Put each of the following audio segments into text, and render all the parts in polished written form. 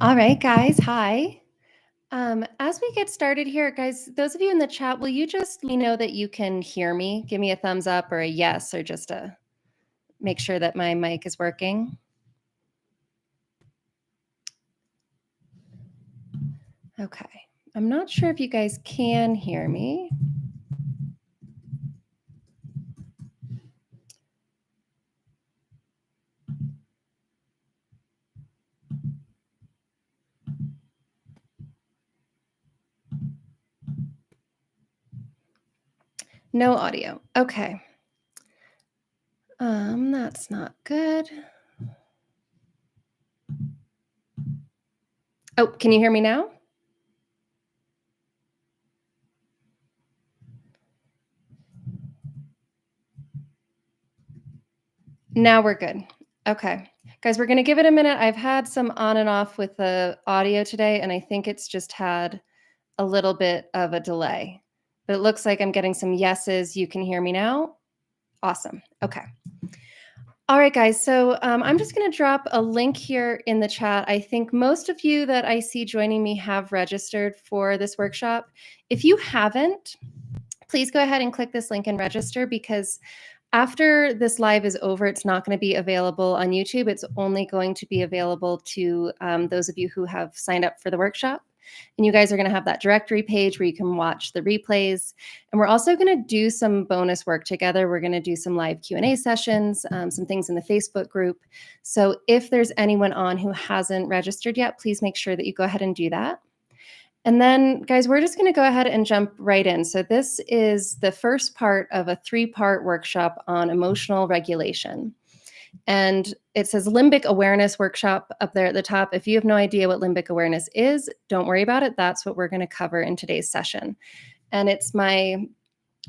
All right, guys. Hi. As we get started here, guys, those of you in the chat, will you just let me know that you can hear me? Give me a thumbs up or a yes, or just to make sure that my mic is working. Okay. I'm not sure if you guys can hear me. No audio. Okay. That's not good. Oh, can you hear me now? Now we're good. Okay. Guys, we're going to give it a minute. I've had some on and off with the audio today, and I think it's just had a little bit of a delay. But it looks like I'm getting some yeses. You can hear me now? Awesome. Okay. All right, guys. So I'm just going to drop a link here in the chat. I think most of you that I see joining me have registered for this workshop. If you haven't, please go ahead and click this link and register, because after this live is over, it's not going to be available on YouTube. It's only going to be available to those of you who have signed up for the workshop. And you guys are going to have that directory page where you can watch the replays. And we're also going to do some bonus work together. We're going to do some live Q&A sessions, some things in the Facebook group. So if there's anyone on who hasn't registered yet, please make sure that you go ahead and do that. And then, guys, we're just going to go ahead and jump right in. So this is the first part of a 3-part workshop on emotional regulation. And it says limbic awareness workshop up there at the top. If you have no idea what limbic awareness is, don't worry about it. That's what we're going to cover in today's session. And it's my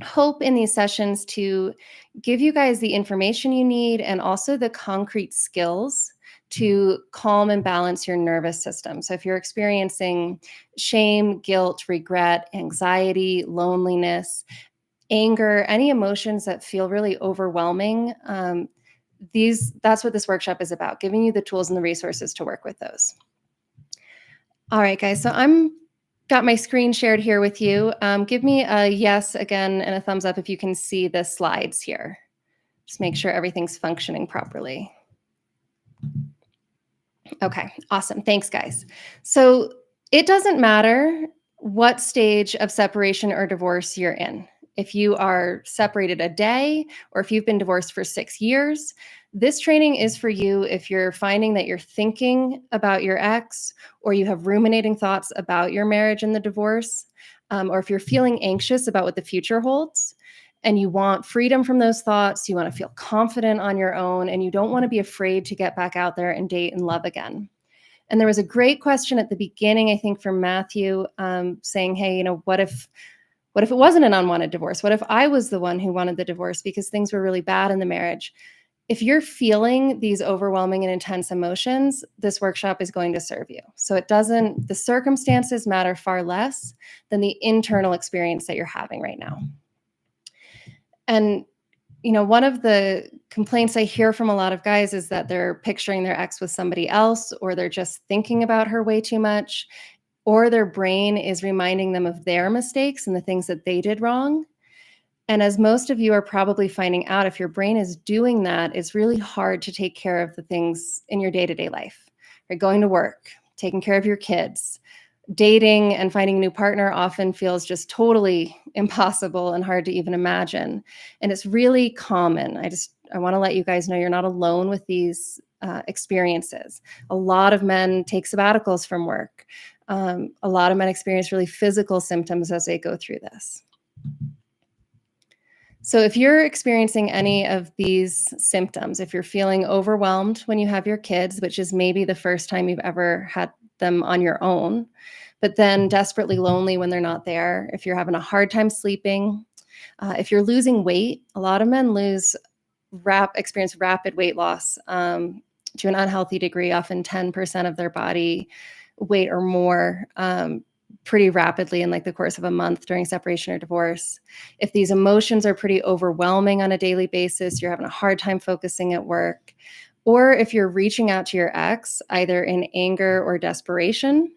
hope in these sessions to give you guys the information you need and also the concrete skills to calm and balance your nervous system. So if you're experiencing shame, guilt, regret, anxiety, loneliness, anger, any emotions that feel really overwhelming, that's what this workshop is about, giving you the tools and the resources to work with those. All right, guys, so I'm got my screen shared here with you. Give me a yes again and a thumbs up if you can see the slides here. Just make sure everything's functioning properly. Okay, awesome. Thanks, guys. So it doesn't matter what stage of separation or divorce you're in. If you are separated a day or if you've been divorced for 6 years, this training is for you if you're finding that you're thinking about your ex, or you have ruminating thoughts about your marriage and the divorce, or if you're feeling anxious about what the future holds and you want freedom from those thoughts, you want to feel confident on your own, and you don't want to be afraid to get back out there and date and love again. And there was a great question at the beginning, I think, from Matthew, saying, hey, what if it wasn't an unwanted divorce? What if I was the one who wanted the divorce because things were really bad in the marriage? If you're feeling these overwhelming and intense emotions, this workshop is going to serve you. So the circumstances matter far less than the internal experience that you're having right now. And one of the complaints I hear from a lot of guys is that they're picturing their ex with somebody else, or they're just thinking about her way too much, or their brain is reminding them of their mistakes and the things that they did wrong. And as most of you are probably finding out, if your brain is doing that, it's really hard to take care of the things in your day-to-day life. You're going to work, taking care of your kids. Dating and finding a new partner often feels just totally impossible and hard to even imagine. And it's really common. I want to let you guys know you're not alone with these experiences. A lot of men take sabbaticals from work. A lot of men experience really physical symptoms as they go through this. So if you're experiencing any of these symptoms, if you're feeling overwhelmed when you have your kids, which is maybe the first time you've ever had them on your own, but then desperately lonely when they're not there, if you're having a hard time sleeping, if you're losing weight, a lot of men experience rapid weight loss to an unhealthy degree, often 10% of their body weight or more, pretty rapidly in the course of a month during separation or divorce. If these emotions are pretty overwhelming on a daily basis, you're having a hard time focusing at work, or if you're reaching out to your ex, either in anger or desperation,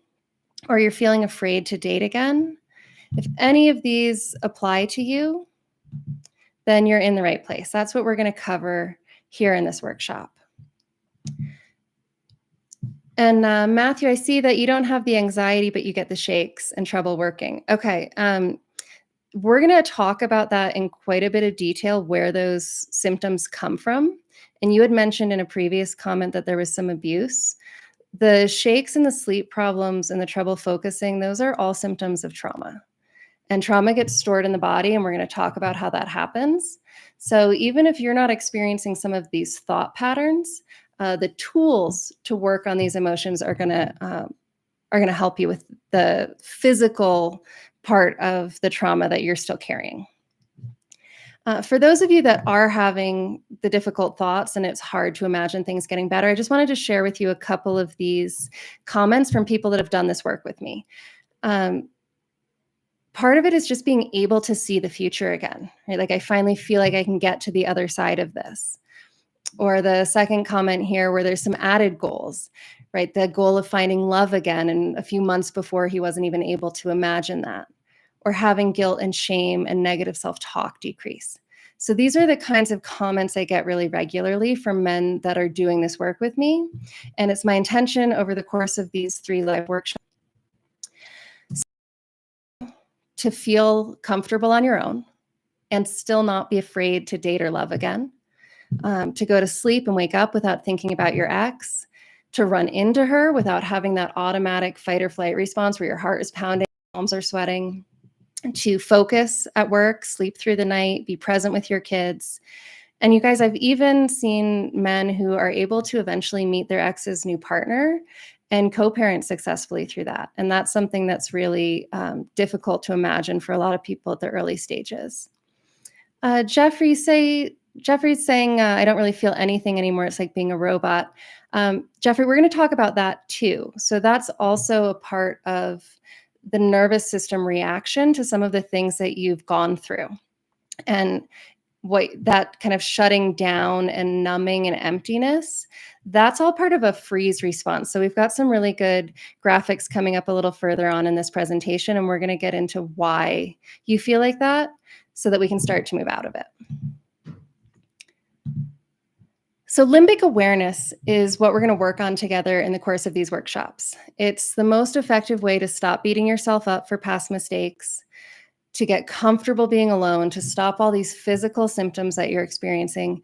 or you're feeling afraid to date again, if any of these apply to you, then you're in the right place. That's what we're going to cover here in this workshop. And Matthew, I see that you don't have the anxiety, but you get the shakes and trouble working. Okay. We're going to talk about that in quite a bit of detail, where those symptoms come from. And you had mentioned in a previous comment that there was some abuse. The shakes and the sleep problems and the trouble focusing, those are all symptoms of trauma. And trauma gets stored in the body, and we're going to talk about how that happens. So even if you're not experiencing some of these thought patterns, the tools to work on these emotions are going to help you with the physical part of the trauma that you're still carrying. For those of you that are having the difficult thoughts and it's hard to imagine things getting better, I just wanted to share with you a couple of these comments from people that have done this work with me. Part of it is just being able to see the future again, right? Like, I finally feel like I can get to the other side of this. Or the second comment here, where there's some added goals, right? The goal of finding love again, and a few months before he wasn't even able to imagine that. Or having guilt and shame and negative self-talk decrease. So these are the kinds of comments I get really regularly from men that are doing this work with me. And it's my intention over the course of these 3 live workshops to feel comfortable on your own and still not be afraid to date or love again, to go to sleep and wake up without thinking about your ex, to run into her without having that automatic fight or flight response where your heart is pounding, palms are sweating, to focus at work, sleep through the night, be present with your kids. And you guys, I've even seen men who are able to eventually meet their ex's new partner and co-parent successfully through that. And that's something that's really difficult to imagine for a lot of people at the early stages. Jeffrey's saying, I don't really feel anything anymore. It's like being a robot. Jeffrey, we're going to talk about that too. So that's also a part of the nervous system reaction to some of the things that you've gone through. And what that kind of shutting down and numbing and emptiness, that's all part of a freeze response. So we've got some really good graphics coming up a little further on in this presentation, and we're going to get into why you feel like that so that we can start to move out of it. So limbic awareness is what we're going to work on together in the course of these workshops. It's the most effective way to stop beating yourself up for past mistakes, to get comfortable being alone, to stop all these physical symptoms that you're experiencing,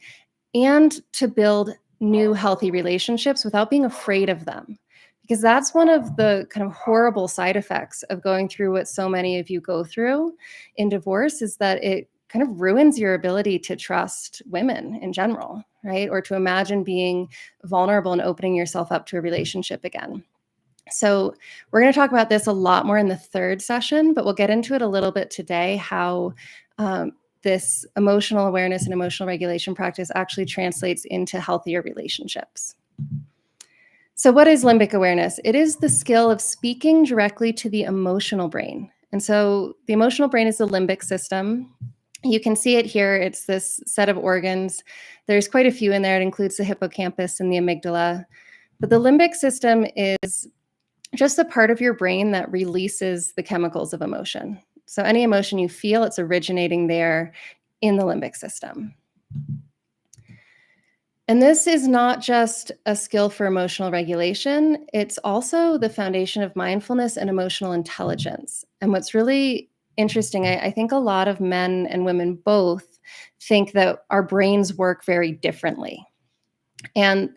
and to build new healthy relationships without being afraid of them. Because that's one of the kind of horrible side effects of going through what so many of you go through in divorce, is that it kind of ruins your ability to trust women in general, right? Or to imagine being vulnerable and opening yourself up to a relationship again. So we're going to talk about this a lot more in the 3rd session, but we'll get into it a little bit today, how this emotional awareness and emotional regulation practice actually translates into healthier relationships. So what is limbic awareness? It is the skill of speaking directly to the emotional brain. And so the emotional brain is the limbic system. You can see it here. It's this set of organs. There's quite a few in there. It includes the hippocampus and the amygdala. But the limbic system is just the part of your brain that releases the chemicals of emotion. So any emotion you feel, it's originating there in the limbic system. And this is not just a skill for emotional regulation, it's also the foundation of mindfulness and emotional intelligence. And what's really interesting, I think a lot of men and women both think that our brains work very differently. And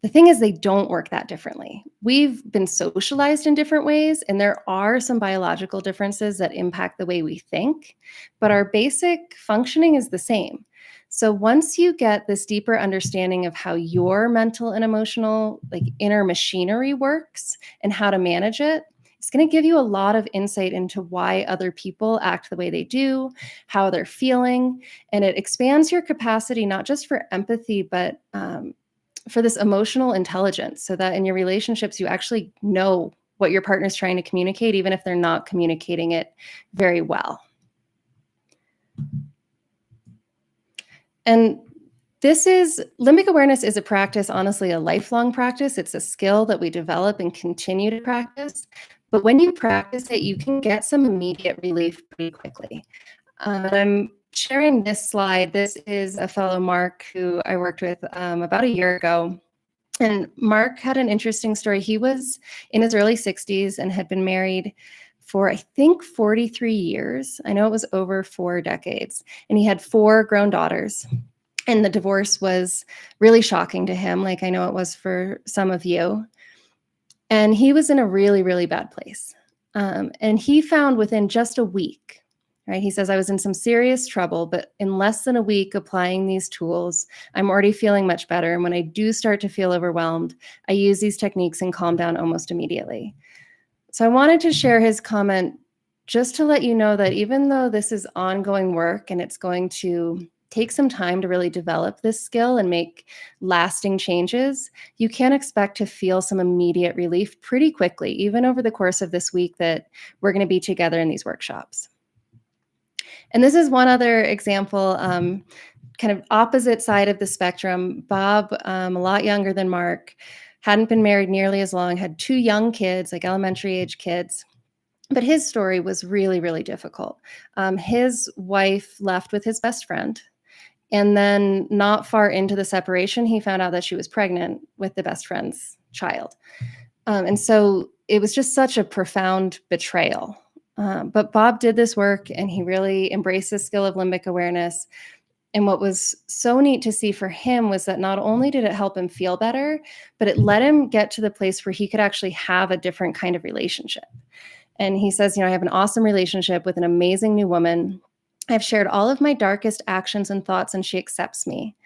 the thing is, they don't work that differently. We've been socialized in different ways, and there are some biological differences that impact the way we think, but our basic functioning is the same. So once you get this deeper understanding of how your mental and emotional, like, inner machinery works and how to manage it, it's going to give you a lot of insight into why other people act the way they do, how they're feeling, and it expands your capacity not just for empathy, but for this emotional intelligence, so that in your relationships, you actually know what your partner's trying to communicate, even if they're not communicating it very well. And Limbic awareness is a practice, honestly, a lifelong practice. It's a skill that we develop and continue to practice. But when you practice it, you can get some immediate relief pretty quickly. And I'm sharing this slide. This is a fellow Mark who I worked with about a year ago. And Mark had an interesting story. He was in his early 60s and had been married for, I think, 43 years. I know it was over 4 decades. And he had 4 grown daughters. And the divorce was really shocking to him, like I know it was for some of you. And he was in a really, really bad place. And he found within just a week, right? He says, I was in some serious trouble, but in less than a week applying these tools, I'm already feeling much better. And when I do start to feel overwhelmed, I use these techniques and calm down almost immediately. So I wanted to share his comment just to let you know that even though this is ongoing work and it's going to take some time to really develop this skill and make lasting changes, you can expect to feel some immediate relief pretty quickly, even over the course of this week that we're going to be together in these workshops. And this is one other example, kind of opposite side of the spectrum. Bob, a lot younger than Mark, hadn't been married nearly as long, had 2 young kids, like elementary age kids. But his story was really, really difficult. His wife left with his best friend. And then not far into the separation, he found out that she was pregnant with the best friend's child. And so it was just such a profound betrayal. But Bob did this work and he really embraced the skill of limbic awareness. And what was so neat to see for him was that not only did it help him feel better, but it let him get to the place where he could actually have a different kind of relationship. And he says, I have an awesome relationship with an amazing new woman. I've shared all of my darkest actions and thoughts, and she accepts me.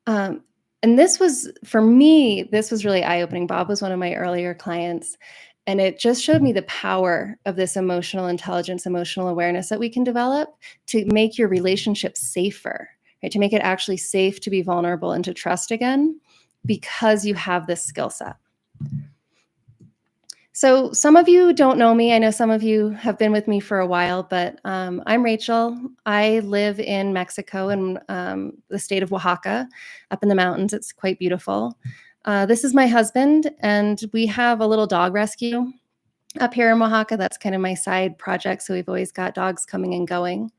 And this was, for me, this was really eye-opening. Bob was one of my earlier clients, and it just showed me the power of this emotional intelligence, emotional awareness that we can develop to make your relationship safer, right? To make it actually safe to be vulnerable and to trust again because you have this skill set. So some of you don't know me. I know some of you have been with me for a while, but I'm Rachel. I live in Mexico in the state of Oaxaca, up in the mountains. It's quite beautiful. This is my husband, and we have a little dog rescue up here in Oaxaca. That's kind of my side project. So we've always got dogs coming and going.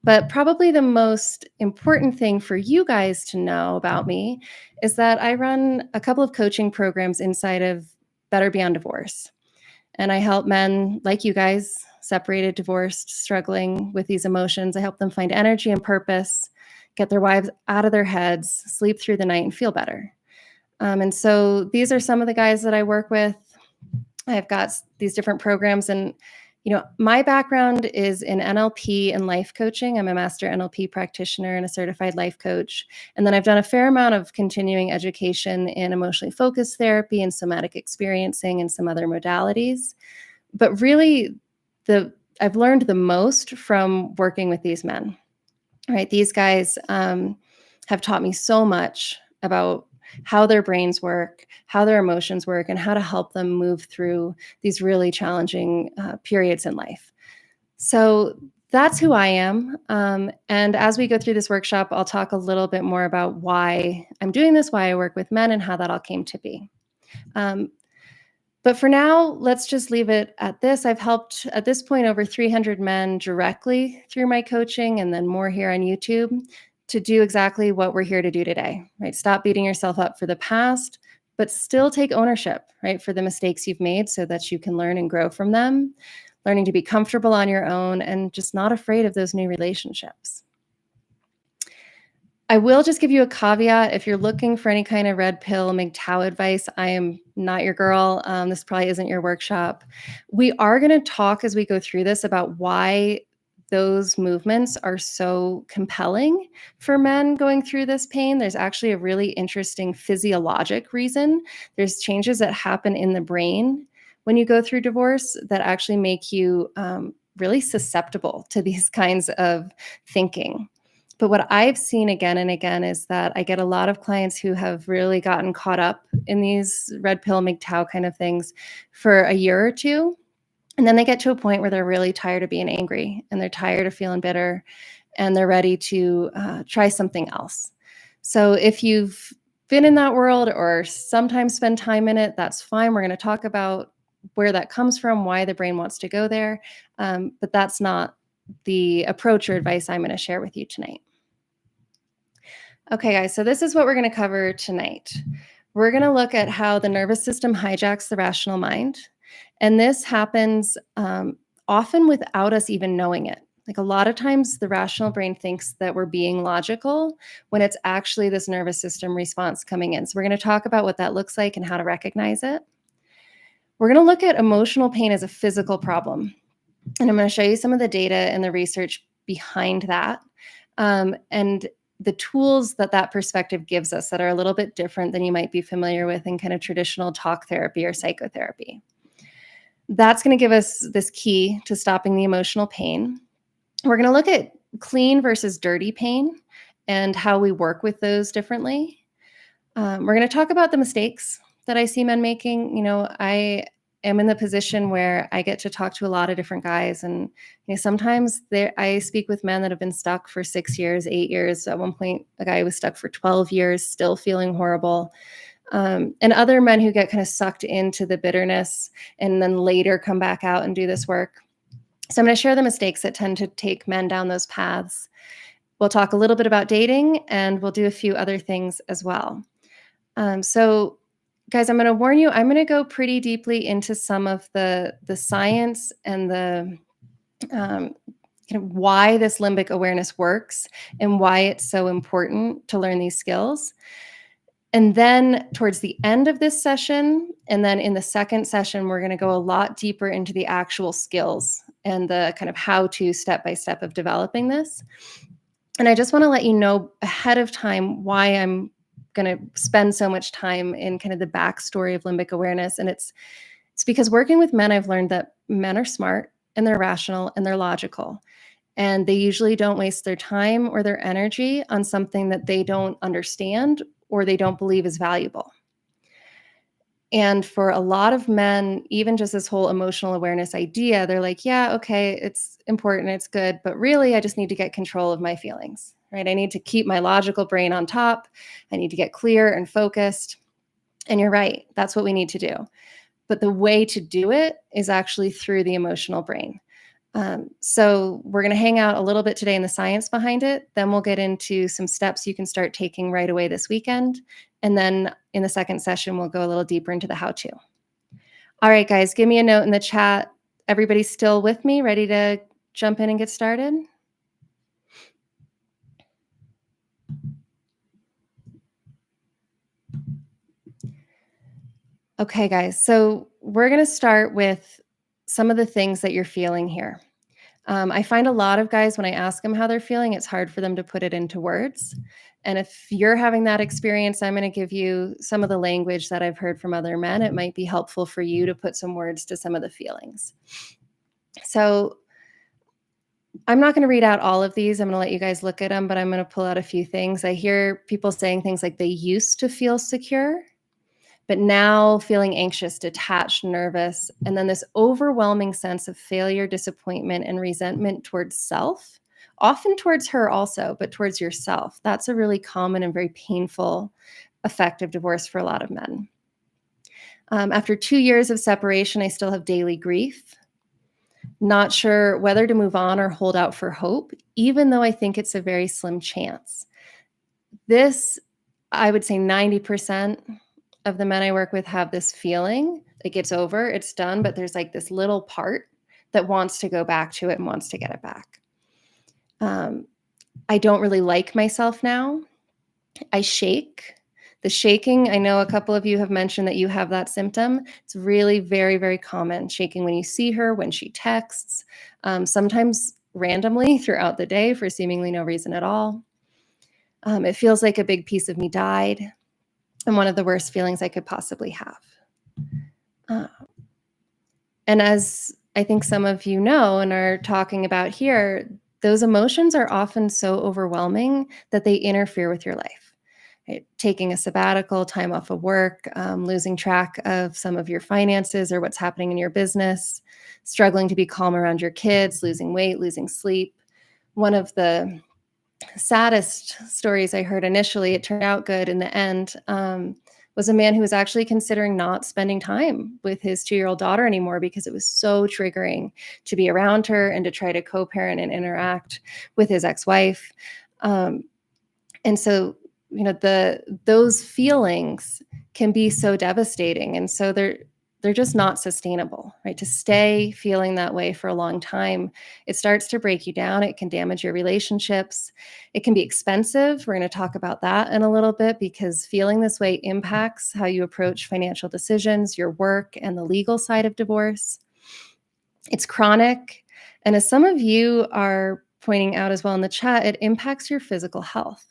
But probably the most important thing for you guys to know about me is that I run a couple of coaching programs inside of Better Beyond Divorce. And I help men like you guys, separated, divorced, struggling with these emotions. I help them find energy and purpose, get their wives out of their heads, sleep through the night, and feel better. And so these are some of the guys that I work with. I've got these different programs, and my background is in NLP and life coaching. I'm a master NLP practitioner and a certified life coach. And then I've done a fair amount of continuing education in emotionally focused therapy and somatic experiencing and some other modalities. But really, I've learned the most from working with these men, right? These guys have taught me so much about how their brains work, how their emotions work, and how to help them move through these really challenging periods in life. So that's who I am. And as we go through this workshop, I'll talk a little bit more about why I'm doing this, why I work with men, and how that all came to be. But for now, let's just leave it at this. I've helped, at this point, over 300 men directly through my coaching, and then more here on YouTube, to do exactly what we're here to do today, right? Stop beating yourself up for the past, but still take ownership, right, for the mistakes you've made so that you can learn and grow from them, learning to be comfortable on your own and just not afraid of those new relationships. I will just give you a caveat. If you're looking for any kind of red pill MGTOW advice, I am not your girl. This probably isn't your workshop. We are going to talk as we go through this about why those movements are so compelling for men going through this pain. There's actually a really interesting physiologic reason. There's changes that happen in the brain when you go through divorce that actually make you really susceptible to these kinds of thinking. But what I've seen again and again is that I get a lot of clients who have really gotten caught up in these red pill MGTOW kind of things for a year or two. And then they get to a point where they're really tired of being angry and they're tired of feeling bitter and they're ready to try something else. So if you've been in that world or sometimes spend time in it, that's fine. We're going to talk about where that comes from, why the brain wants to go there. But that's not the approach or advice I'm going to share with you tonight. Okay, guys, so this is what we're going to cover tonight. We're going to look at how the nervous system hijacks the rational mind. And this happens often without us even knowing it. Like a lot of times, the rational brain thinks that we're being logical when it's actually this nervous system response coming in. So, we're going to talk about what that looks like and how to recognize it. We're going to look at emotional pain as a physical problem. And I'm going to show you some of the data and the research behind that. And the tools that that perspective gives us that are a little bit different than you might be familiar with in kind of traditional talk therapy or psychotherapy. That's going to give us this key to stopping the emotional pain. We're going to look at clean versus dirty pain and how we work with those differently. We're going to talk about the mistakes that I see men making. I am in the position where I get to talk to a lot of different guys, and sometimes I speak with men that have been stuck for 6 years, 8 years. At one point, a guy was stuck for 12 years, still feeling horrible. And other men who get kind of sucked into the bitterness and then later come back out and do this work. So I'm going to share the mistakes that tend to take men down those paths. We'll talk a little bit about dating, and we'll do a few other things as well. So guys, I'm going to warn you, I'm going to go pretty deeply into some of the science and the kind of why this limbic awareness works and why it's so important to learn these skills. And then towards the end of this session, and then in the second session, we're going to go a lot deeper into the actual skills and the kind of how-to step-by-step of developing this. And I just want to let you know ahead of time why I'm going to spend so much time in kind of the backstory of limbic awareness. And it's because working with men, I've learned that men are smart and they're rational and they're logical. And they usually don't waste their time or their energy on something that they don't understand or they don't believe is valuable. And for a lot of men, even just this whole emotional awareness idea, they're like, yeah, okay, it's important, it's good, but really I just need to get control of my feelings, right? I need to keep my logical brain on top. I need to get clear and focused. And you're right, that's what we need to do. But the way to do it is actually through the emotional brain. So we're going to hang out a little bit today in the science behind it. Then we'll get into some steps you can start taking right away this weekend. And then in the second session, we'll go a little deeper into the how-to. All right, guys, give me a note in the chat. Everybody's still with me, ready to jump in and get started? Okay, guys, so we're going to start with some of the things that you're feeling here. I find a lot of guys, when I ask them how they're feeling, it's hard for them to put it into words. And if you're having that experience, I'm going to give you some of the language that I've heard from other men. It might be helpful for you to put some words to some of the feelings. So I'm not going to read out all of these. I'm going to let you guys look at them, but I'm going to pull out a few things. I hear people saying things like they used to feel secure, but now feeling anxious, detached, nervous, and then this overwhelming sense of failure, disappointment, and resentment towards self, often towards her also, but towards yourself. That's a really common and very painful effect of divorce for a lot of men. After 2 years of separation, I still have daily grief. Not sure whether to move on or hold out for hope, even though I think it's a very slim chance. This, I would say 90% of the men I work with have this feeling like it's over, it's done, but there's like this little part that wants to go back to it and wants to get it back. I don't really like myself now. I shake. The shaking, I know a couple of you have mentioned that you have that symptom. It's really very, very common. Shaking when you see her, when she texts, sometimes randomly throughout the day for seemingly no reason at all. It feels like a big piece of me died, and one of the worst feelings I could possibly have. And as I think some of you know and are talking about here, those emotions are often so overwhelming that they interfere with your life. Right? Taking a sabbatical, time off of work, losing track of some of your finances or what's happening in your business, struggling to be calm around your kids, losing weight, losing sleep. One of the Saddest stories I heard initially, it turned out good in the end, was a man who was actually considering not spending time with his 2-year-old daughter anymore because it was so triggering to be around her and to try to co-parent and interact with his ex-wife. Um, and so, those feelings can be so devastating, and so they're just not sustainable, right? To stay feeling that way for a long time, it starts to break you down. It can damage your relationships. It can be expensive. We're going to talk about that in a little bit because feeling this way impacts how you approach financial decisions, your work, and the legal side of divorce. It's chronic. And as some of you are pointing out as well in the chat, it impacts your physical health.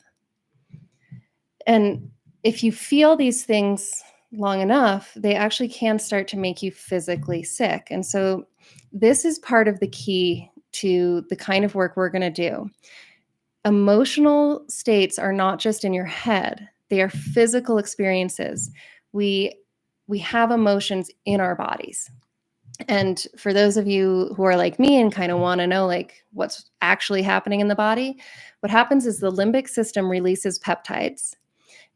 And if you feel these things long enough, they actually can start to make you physically sick. And so this is part of the key to the kind of work we're going to do. Emotional states are not just in your head, they are physical experiences. We have emotions in our bodies. And for those of you who are like me and kind of want to know like what's actually happening in the body, what happens is the limbic system releases peptides.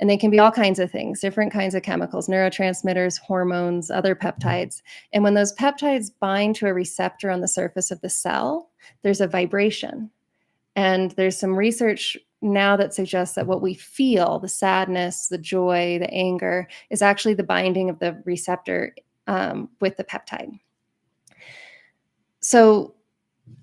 And they can be all kinds of things, different kinds of chemicals, neurotransmitters, hormones, other peptides. And when those peptides bind to a receptor on the surface of the cell, there's a vibration. And there's some research now that suggests that what we feel, the sadness, the joy, the anger, is actually the binding of the receptor with the peptide. So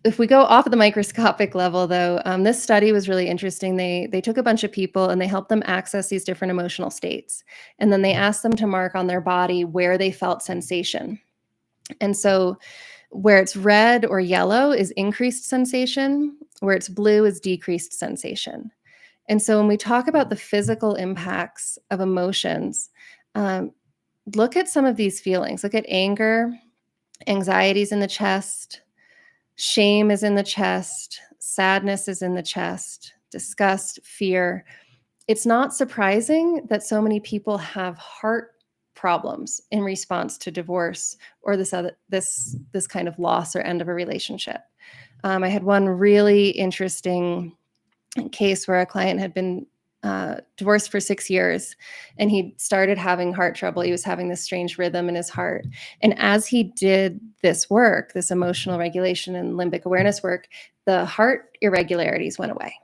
if we go off of the microscopic level, though, this study was really interesting. They took a bunch of people and they helped them access these different emotional states. And then they asked them to mark on their body where they felt sensation. And so where it's red or yellow is increased sensation, where it's blue is decreased sensation. And so when we talk about the physical impacts of emotions, look at some of these feelings. Look at anger, anxieties in the chest, shame is in the chest, sadness is in the chest, disgust, fear. It's not surprising that so many people have heart problems in response to divorce or this kind of loss or end of a relationship. I had one really interesting case where a client had been divorced for 6 years and he started having heart trouble. He was having this strange rhythm in his heart. And as he did this work, this emotional regulation and limbic awareness work, the heart irregularities went away.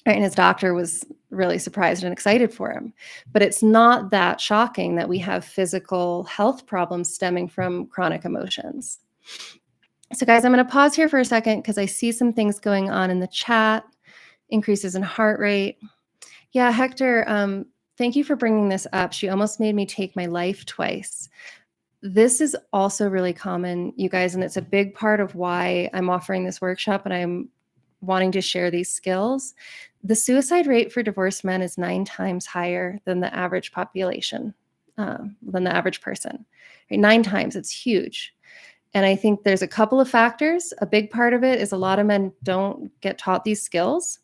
Right? And his doctor was really surprised and excited for him. But it's not that shocking that we have physical health problems stemming from chronic emotions. So guys, I'm going to pause here for a second because I see some things going on in the chat. Increases in heart rate. Yeah, Hector, thank you for bringing this up. She almost made me take my life twice. This is also really common, you guys, and it's a big part of why I'm offering this workshop and I'm wanting to share these skills. The suicide rate for divorced men is 9 times higher than the average population, than the average person. Right? 9 times, it's huge. And I think there's a couple of factors. A big part of it is a lot of men don't get taught these skills.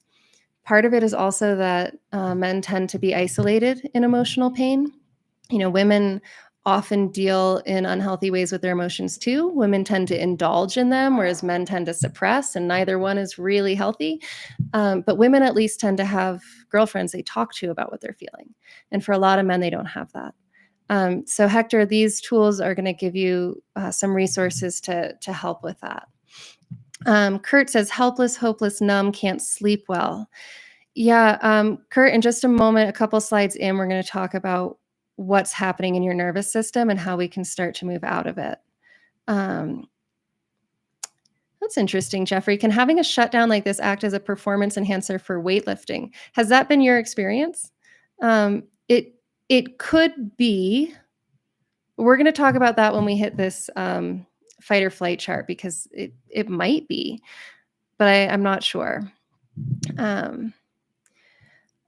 Part of it is also that men tend to be isolated in emotional pain. Women often deal in unhealthy ways with their emotions too. Women tend to indulge in them, whereas men tend to suppress, and neither one is really healthy. But women at least tend to have girlfriends they talk to about what they're feeling. And for a lot of men, they don't have that. So Hector, these tools are going to give you some resources to help with that. Kurt says, helpless, hopeless, numb, can't sleep well. Yeah, Kurt, in just a moment, a couple slides in, we're going to talk about what's happening in your nervous system and how we can start to move out of it. That's interesting, Jeffrey. Can having a shutdown like this act as a performance enhancer for weightlifting? Has that been your experience? It could be. We're going to talk about that when we hit this fight or flight chart because it might be, but I'm not sure. All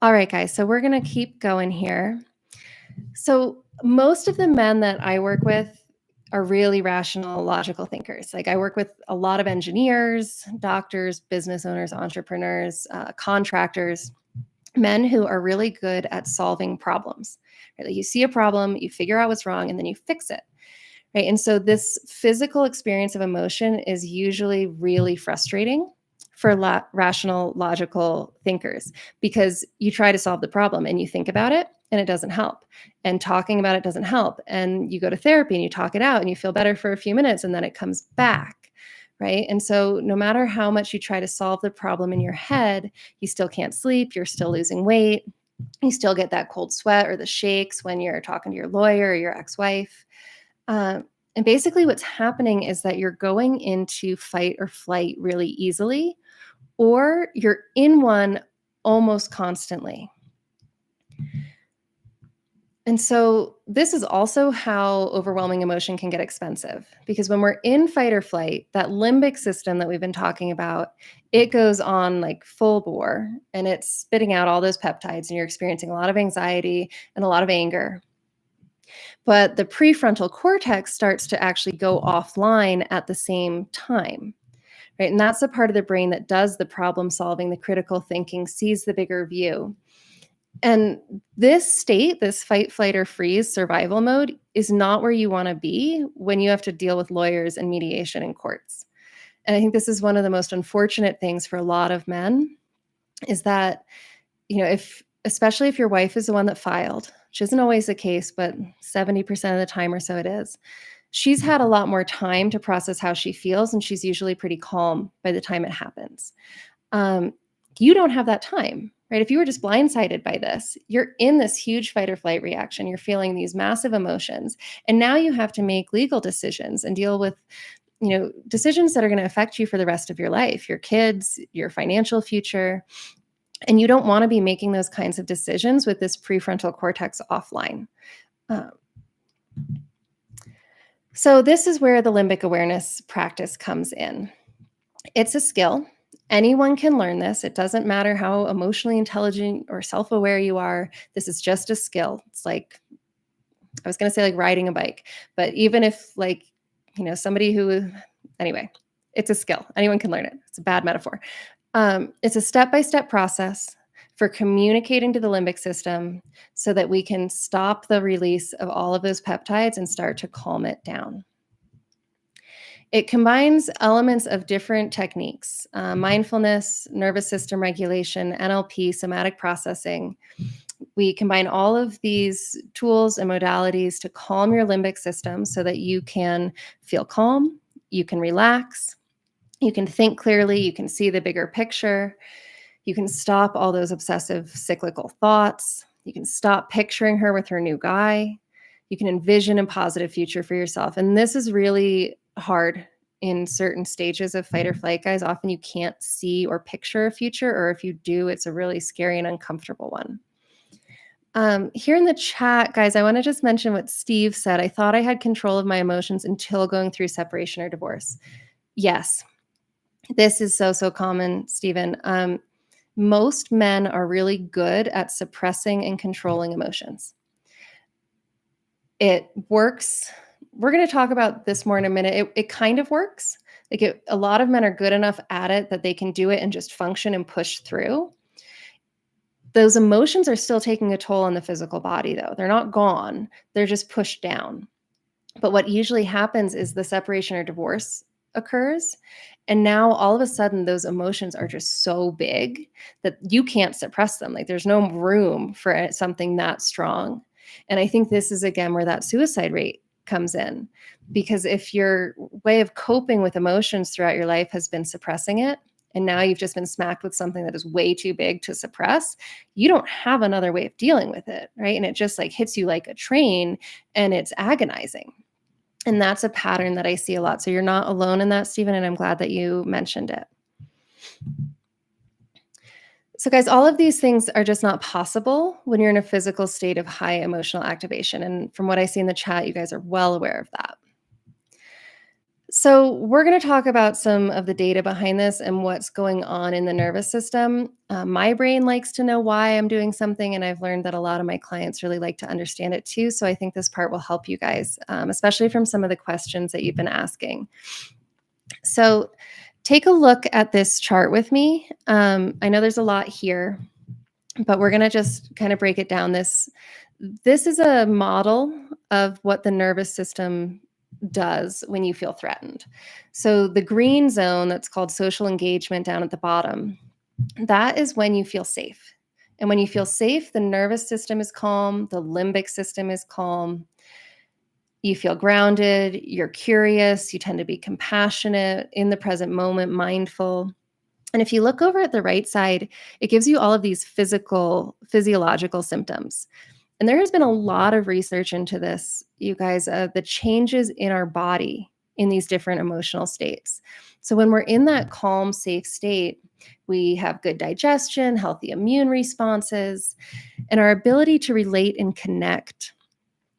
right, guys, so we're going to keep going here. So most of the men that I work with are really rational, logical thinkers. Like I work with a lot of engineers, doctors, business owners, entrepreneurs, contractors, men who are really good at solving problems. Right? Like you see a problem, you figure out what's wrong, and then you fix it. Right? And so this physical experience of emotion is usually really frustrating for rational, logical thinkers, because you try to solve the problem and you think about it and it doesn't help. And talking about it doesn't help. And you go to therapy and you talk it out and you feel better for a few minutes and then it comes back. Right. And so, no matter how much you try to solve the problem in your head, you still can't sleep. You're still losing weight. You still get that cold sweat or the shakes when you're talking to your lawyer or your ex wife. And basically, what's happening is that you're going into fight or flight really easily, or you're in one almost constantly. And so, this is also how overwhelming emotion can get expensive, because when we're in fight or flight, that limbic system that we've been talking about, it goes on like full bore and it's spitting out all those peptides, and you're experiencing a lot of anxiety and a lot of anger. But the prefrontal cortex starts to actually go offline at the same time, right? And that's the part of the brain that does the problem solving, the critical thinking, sees the bigger view. And this state, this fight, flight, or freeze survival mode, is not where you want to be when you have to deal with lawyers and mediation in courts. And I think this is one of the most unfortunate things for a lot of men, is that, if especially if your wife is the one that filed, which isn't always the case, but 70% of the time or so it is, she's had a lot more time to process how she feels, and she's usually pretty calm by the time it happens. Um, you don't have that time, right? If you were just blindsided by this, you're in this huge fight or flight reaction. You're feeling these massive emotions. And now you have to make legal decisions and deal with, decisions that are going to affect you for the rest of your life, your kids, your financial future. And you don't want to be making those kinds of decisions with this prefrontal cortex offline. Um, so, this is where the limbic awareness practice comes in. It's a skill. Anyone can learn this. It doesn't matter how emotionally intelligent or self aware you are. This is just a skill. It's like, I was going to say like riding a bike, but even if, like, somebody who, anyway, it's a skill. Anyone can learn it. It's a bad metaphor. It's a step-by-step process for communicating to the limbic system so that we can stop the release of all of those peptides and start to calm it down. It combines elements of different techniques, mindfulness, nervous system regulation, NLP, somatic processing. We combine all of these tools and modalities to calm your limbic system so that you can feel calm, you can relax, you can think clearly, you can see the bigger picture, you can stop all those obsessive cyclical thoughts, you can stop picturing her with her new guy, you can envision a positive future for yourself. And this is really hard in certain stages of fight or flight, guys. Often you can't see or picture a future, or if you do, it's a really scary and uncomfortable one. Here in the chat, guys, I want to just mention what Steve said. I thought I had control of my emotions until going through separation or divorce. Yes, this is so common, Stephen. Most men are really good at suppressing and controlling emotions. It works. We're going to talk about this more in a minute. It kind of works. A lot of men are good enough at it that they can do it and just function and push through. Those emotions are still taking a toll on the physical body, though. They're not gone. They're just pushed down. But what usually happens is the separation or divorce occurs. And now all of a sudden, those emotions are just so big that you can't suppress them. Like, there's no room for something that strong. And I think this is, again, where that suicide rate comes in. Because if your way of coping with emotions throughout your life has been suppressing it, and now you've just been smacked with something that is way too big to suppress, you don't have another way of dealing with it, right? And it just like hits you like a train, and it's agonizing. And that's a pattern that I see a lot. So you're not alone in that, Stephen, and I'm glad that you mentioned it. So, guys, all of these things are just not possible when you're in a physical state of high emotional activation. And from what I see in the chat, you guys are well aware of that. So we're going to talk about some of the data behind this and what's going on in the nervous system. My brain likes to know why I'm doing something, and I've learned that a lot of my clients really like to understand it too. So I think this part will help you guys, especially from some of the questions that you've been asking. So take a look at this chart with me. I know there's a lot here, but we're going to just kind of break it down. This is a model of what the nervous system does when you feel threatened. So the green zone that's called social engagement down at the bottom, that is when you feel safe. And when you feel safe, the nervous system is calm, the limbic system is calm. You feel grounded, you're curious, you tend to be compassionate, in the present moment, mindful. And if you look over at the right side, it gives you all of these physiological symptoms. And there has been a lot of research into this, you guys, the changes in our body in these different emotional states. So when we're in that calm, safe state, we have good digestion, healthy immune responses, and our ability to relate and connect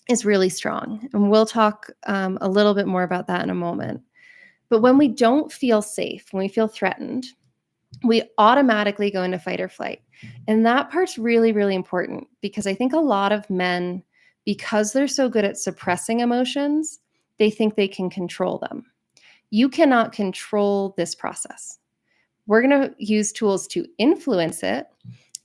is really strong. And we'll talk a little bit more about that in a moment. But when we don't feel safe, when we feel threatened, we automatically go into fight or flight. And that part's really, really important because I think a lot of men, because they're so good at suppressing emotions, they think they can control them. You cannot control this process. We're going to use tools to influence it,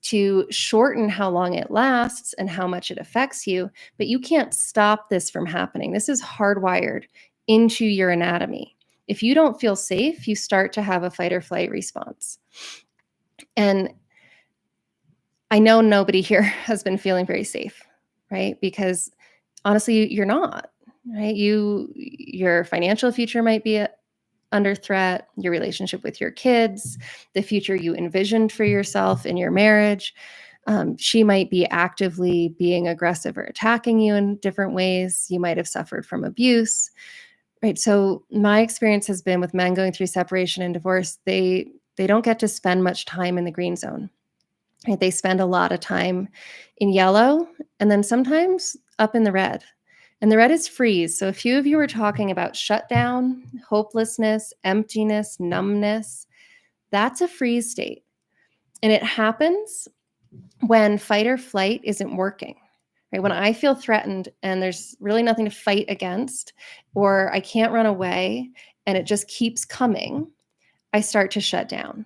to shorten how long it lasts and how much it affects you, but you can't stop this from happening. This is hardwired into your anatomy. If you don't feel safe, you start to have a fight or flight response. And I know nobody here has been feeling very safe, right? Because honestly, you're not, right? Your financial future might be under threat, your relationship with your kids, the future you envisioned for yourself in your marriage. She might be actively being aggressive or attacking you in different ways. You might have suffered from abuse, right? So my experience has been with men going through separation and divorce, they don't get to spend much time in the green zone. Right? They spend a lot of time in yellow and then sometimes up in the red. And the red is freeze. So a few of you were talking about shutdown, hopelessness, emptiness, numbness. That's a freeze state. And it happens when fight or flight isn't working. Right? When I feel threatened and there's really nothing to fight against, or I can't run away and it just keeps coming, I start to shut down.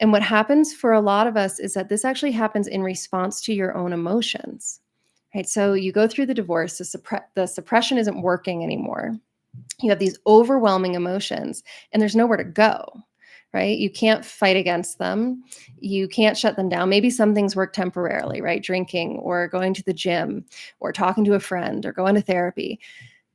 And what happens for a lot of us is that this actually happens in response to your own emotions, right? So you go through the divorce, the suppression isn't working anymore. You have these overwhelming emotions, and there's nowhere to go, right? You can't fight against them. You can't shut them down. Maybe some things work temporarily, right? Drinking or going to the gym or talking to a friend or going to therapy,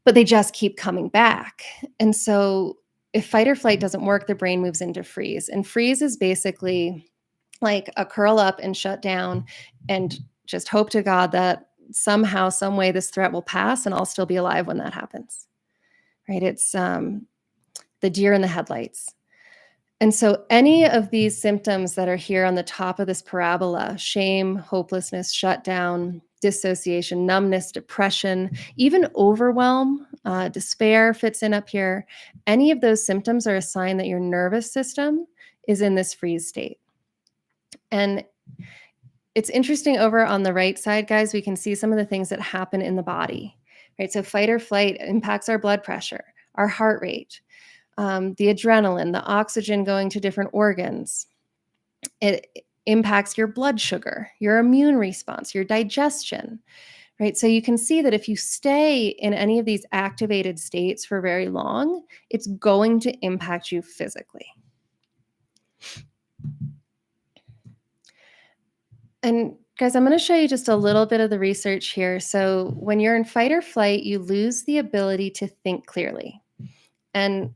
but they just keep coming back. And so if fight or flight doesn't work, the brain moves into freeze. And freeze is basically like a curl up and shut down and just hope to God that somehow, some way this threat will pass and I'll still be alive when that happens. Right? It's the deer in the headlights. And so any of these symptoms that are here on the top of this parabola, shame, hopelessness, shutdown, dissociation, numbness, depression, even overwhelm, despair fits in up here. Any of those symptoms are a sign that your nervous system is in this freeze state. And it's interesting over on the right side, guys, we can see some of the things that happen in the body, right? So fight or flight impacts our blood pressure, our heart rate, the adrenaline, the oxygen going to different organs. It impacts your blood sugar, your immune response, your digestion, right? So you can see that if you stay in any of these activated states for very long, it's going to impact you physically. And guys, I'm going to show you just a little bit of the research here. So when you're in fight or flight, you lose the ability to think clearly. And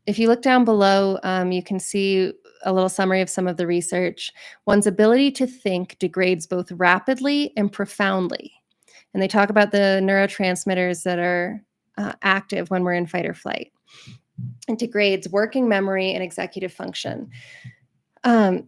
if you look down below, you can see a little summary of some of the research. One's ability to think degrades both rapidly and profoundly. And they talk about the neurotransmitters that are active when we're in fight or flight. It degrades working memory and executive function. And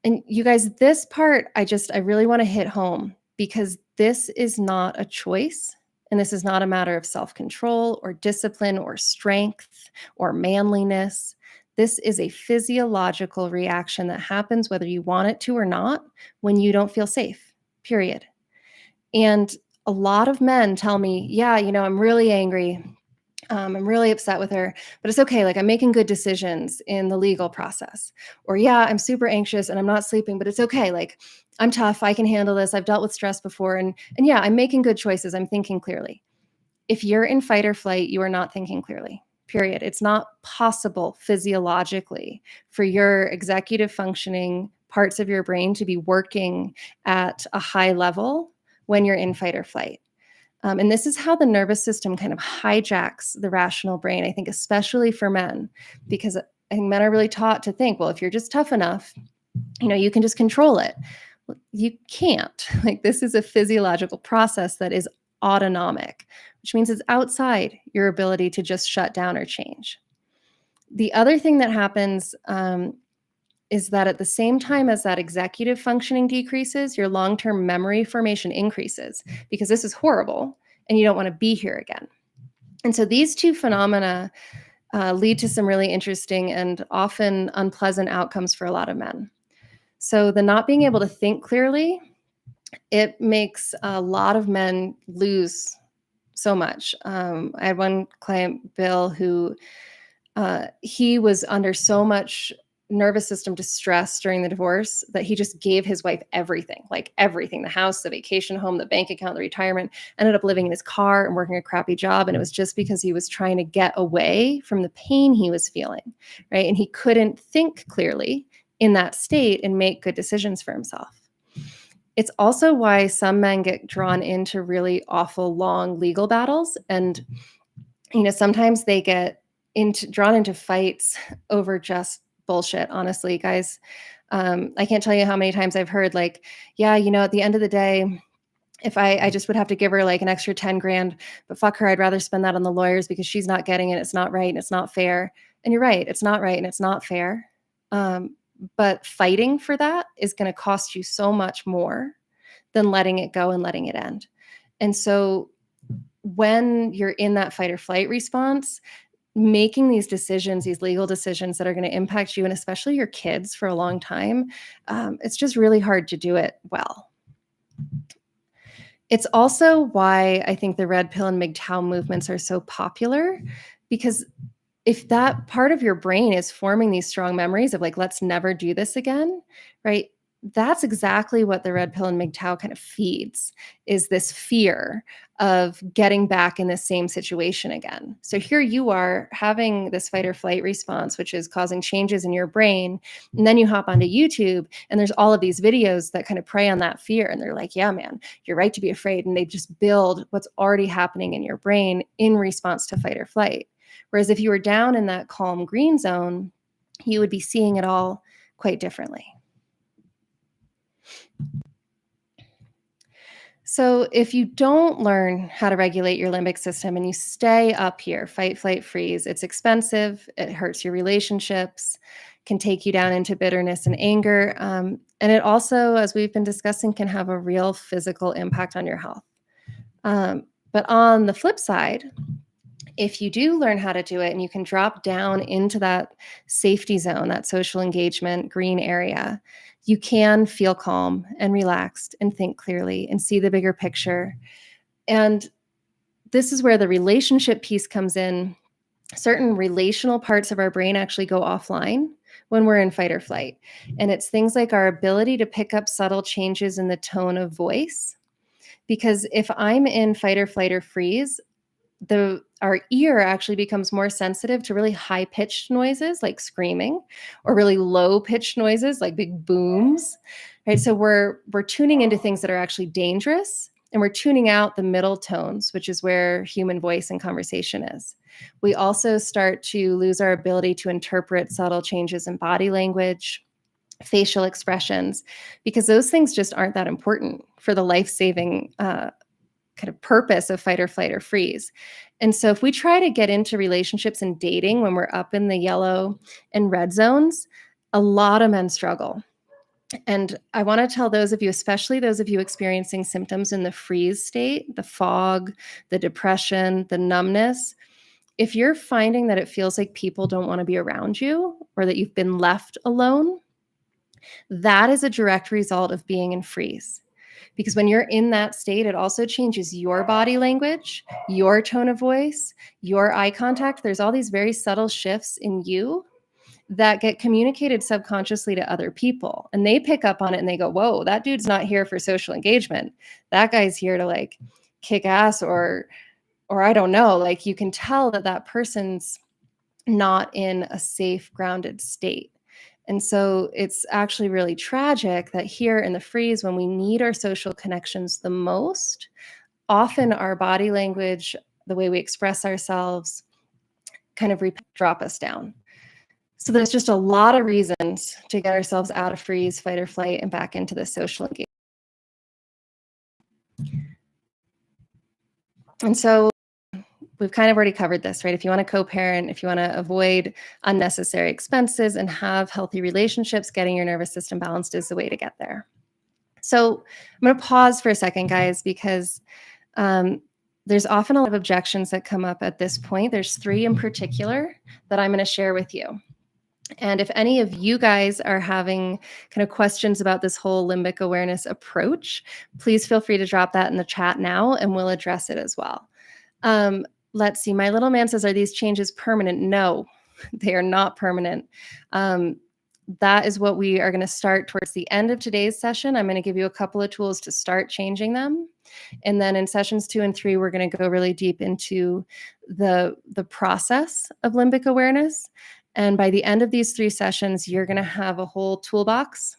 you guys, this part, I really want to hit home because this is not a choice. And this is not a matter of self-control or discipline or strength or manliness. This is a physiological reaction that happens whether you want it to or not when you don't feel safe, period. And a lot of men tell me, yeah, I'm really angry. I'm really upset with her, but it's okay. Like I'm making good decisions in the legal process. Or yeah, I'm super anxious and I'm not sleeping, but it's okay. Like I'm tough. I can handle this. I've dealt with stress before. And yeah, I'm making good choices. I'm thinking clearly. If you're in fight or flight, you are not thinking clearly. Period. It's not possible physiologically for your executive functioning parts of your brain to be working at a high level when you're in fight or flight. And this is how the nervous system kind of hijacks the rational brain, I think, especially for men, because I think men are really taught to think, well, if you're just tough enough, you can just control it. Well, you can't. Like, this is a physiological process that is autonomic, which means it's outside your ability to just shut down or change. The other thing that happens is that at the same time as that executive functioning decreases, your long-term memory formation increases, because this is horrible and you don't want to be here again. And so these two phenomena lead to some really interesting and often unpleasant outcomes for a lot of men. So the not being able to think clearly, it makes a lot of men lose so much. I had one client, Bill, who he was under so much nervous system distress during the divorce that he just gave his wife everything, like everything, the house, the vacation home, the bank account, the retirement, ended up living in his car and working a crappy job. And it was just because he was trying to get away from the pain he was feeling, right? And he couldn't think clearly in that state and make good decisions for himself. It's also why some men get drawn into really awful long legal battles. And, sometimes they get drawn into fights over just bullshit, honestly, guys. I can't tell you how many times I've heard, like, yeah, at the end of the day, if I just would have to give her like an extra 10 grand, but fuck her, I'd rather spend that on the lawyers because she's not getting it. It's not right and it's not fair. And you're right, it's not right and it's not fair. But fighting for that is going to cost you so much more than letting it go and letting it end. And so when you're in that fight or flight response, making these decisions, these legal decisions that are going to impact you and especially your kids for a long time, it's just really hard to do it well. It's also why I think the red pill and MGTOW movements are so popular, because if that part of your brain is forming these strong memories of like, let's never do this again, right? That's exactly what the red pill and MGTOW kind of feeds, is this fear of getting back in the same situation again. So here you are having this fight or flight response, which is causing changes in your brain. And then you hop onto YouTube and there's all of these videos that kind of prey on that fear. And they're like, yeah, man, you're right to be afraid. And they just build what's already happening in your brain in response to fight or flight. Whereas if you were down in that calm green zone, you would be seeing it all quite differently. So if you don't learn how to regulate your limbic system and you stay up here, fight, flight, freeze, it's expensive, it hurts your relationships, can take you down into bitterness and anger. And it also, as we've been discussing, can have a real physical impact on your health. But on the flip side, if you do learn how to do it and you can drop down into that safety zone, that social engagement green area, you can feel calm and relaxed and think clearly and see the bigger picture. And this is where the relationship piece comes in. Certain relational parts of our brain actually go offline when we're in fight or flight. And it's things like our ability to pick up subtle changes in the tone of voice. Because if I'm in fight or flight or freeze, our ear actually becomes more sensitive to really high pitched noises like screaming, or really low pitched noises like big booms, right? So we're tuning into things that are actually dangerous, and we're tuning out the middle tones, which is where human voice and conversation is. We also start to lose our ability to interpret subtle changes in body language, facial expressions, because those things just aren't that important for the life-saving kind of purpose of fight or flight or freeze. And so if we try to get into relationships and dating when we're up in the yellow and red zones, a lot of men struggle. And I want to tell those of you, especially those of you experiencing symptoms in the freeze state, the fog, the depression, the numbness, if you're finding that it feels like people don't want to be around you or that you've been left alone, that is a direct result of being in freeze. Because when you're in that state, it also changes your body language, your tone of voice, your eye contact. There's all these very subtle shifts in you that get communicated subconsciously to other people. And they pick up on it and they go, whoa, that dude's not here for social engagement. That guy's here to like kick ass or or I don't know, like you can tell that that person's not in a safe, grounded state. And so it's actually really tragic that here in the freeze, when we need our social connections the most, often our body language, the way we express ourselves, kind of drop us down. So there's just a lot of reasons to get ourselves out of freeze, fight or flight, and back into the social engagement. And so we've kind of already covered this, right? If you want to co-parent, if you want to avoid unnecessary expenses and have healthy relationships, getting your nervous system balanced is the way to get there. So I'm going to pause for a second, guys, because there's often a lot of objections that come up at this point. There's 3 in particular that I'm going to share with you. And if any of you guys are having kind of questions about this whole limbic awareness approach, please feel free to drop that in the chat now and we'll address it as well. Let's see. My little man says, are these changes permanent? No, they are not permanent. That is what we are going to start towards the end of today's session. I'm going to give you a couple of tools to start changing them. And then in sessions 2 and 3, we're going to go really deep into the process of limbic awareness. And by the end of these 3 sessions, you're going to have a whole toolbox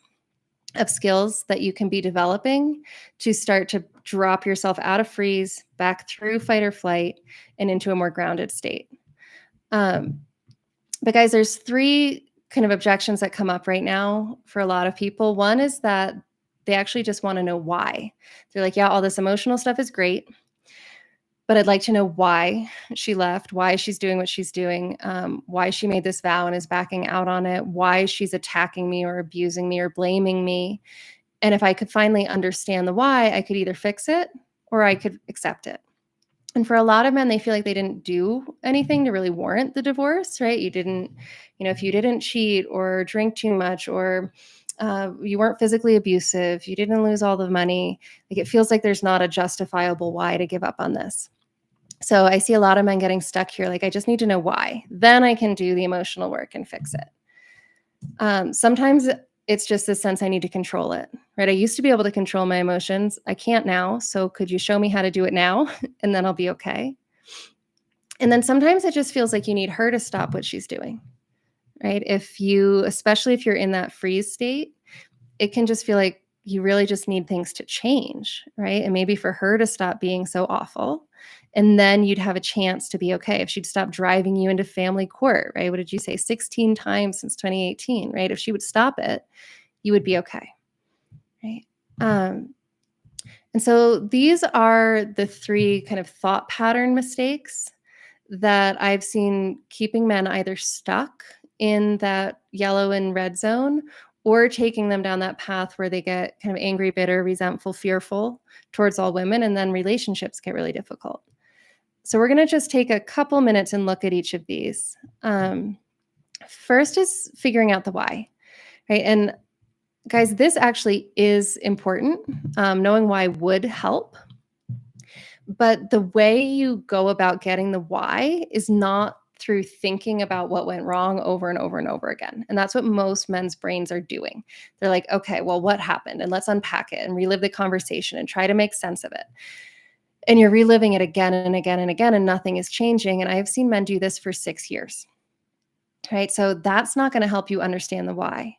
of skills that you can be developing to start to drop yourself out of freeze, back through fight or flight, and into a more grounded state. But guys, there's 3 kind of objections that come up right now for a lot of people. One is that they actually just want to know why. They're like, yeah, all this emotional stuff is great, but I'd like to know why she left, why she's doing what she's doing, why she made this vow and is backing out on it, why she's attacking me or abusing me or blaming me. And if I could finally understand the why, I could either fix it or I could accept it. And for a lot of men, they feel like they didn't do anything to really warrant the divorce, right? You didn't, if you didn't cheat or drink too much or you weren't physically abusive, you didn't lose all the money, like it feels like there's not a justifiable why to give up on this. So I see a lot of men getting stuck here. Like, I just need to know why. Then I can do the emotional work and fix it. Sometimes it's just this sense I need to control it, right? I used to be able to control my emotions. I can't now. So could you show me how to do it now? And then I'll be okay. And then sometimes it just feels like you need her to stop what she's doing, right? Especially if you're in that freeze state, it can just feel like you really just need things to change, right? And maybe for her to stop being so awful. And then you'd have a chance to be okay if she'd stop driving you into family court, right? What did you say? 16 times since 2018, right? If she would stop it, you would be okay, right? And so these are the 3 kind of thought pattern mistakes that I've seen keeping men either stuck in that yellow and red zone or taking them down that path where they get kind of angry, bitter, resentful, fearful towards all women, and then relationships get really difficult. So we're going to just take a couple minutes and look at each of these. First is figuring out the why, right? And guys, this actually is important. Knowing why would help. But the way you go about getting the why is not through thinking about what went wrong over and over and over again. And that's what most men's brains are doing. They're like, okay, well, what happened? And let's unpack it and relive the conversation and try to make sense of it. And you're reliving it again and again and again, and nothing is changing. And I have seen men do this for 6 years, right? So that's not going to help you understand the why.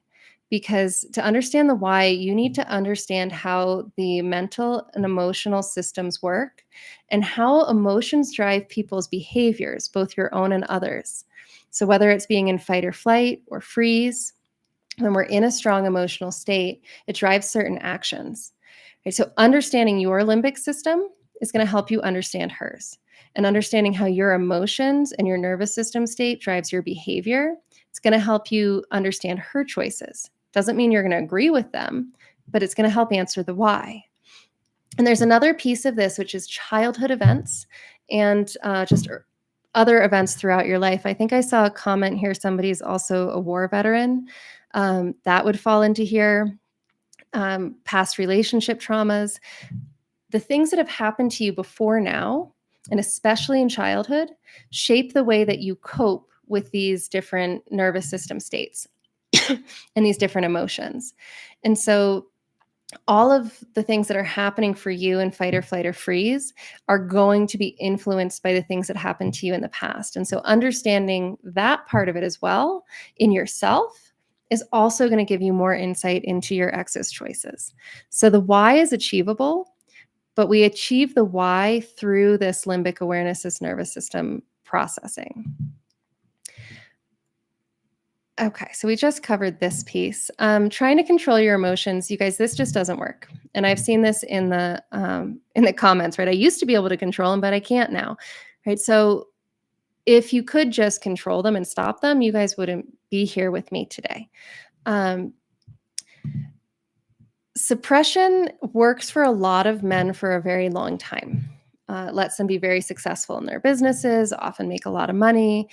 Because to understand the why, you need to understand how the mental and emotional systems work and how emotions drive people's behaviors, both your own and others. So whether it's being in fight or flight or freeze, when we're in a strong emotional state, it drives certain actions. Right? So understanding your limbic system is going to help you understand hers. And understanding how your emotions and your nervous system state drives your behavior, it's going to help you understand her choices. Doesn't mean you're going to agree with them, but it's going to help answer the why. And there's another piece of this, which is childhood events and just other events throughout your life. I think I saw a comment here. Somebody's also a war veteran. That would fall into here. Past relationship traumas. The things that have happened to you before now, and especially in childhood, shape the way that you cope with these different nervous system states and these different emotions. And so all of the things that are happening for you in fight or flight or freeze are going to be influenced by the things that happened to you in the past. And so understanding that part of it as well in yourself is also going to give you more insight into your ex's choices. So the why is achievable, but we achieve the why through this limbic awareness, this nervous system processing. Okay, so we just covered this piece. Trying to control your emotions, you guys, this just doesn't work. And I've seen this in the comments, right? I used to be able to control them, but I can't now, right? So if you could just control them and stop them, you guys wouldn't be here with me today. Um, Suppression works for a lot of men for a very long time. Lets them be very successful in their businesses, often make a lot of money,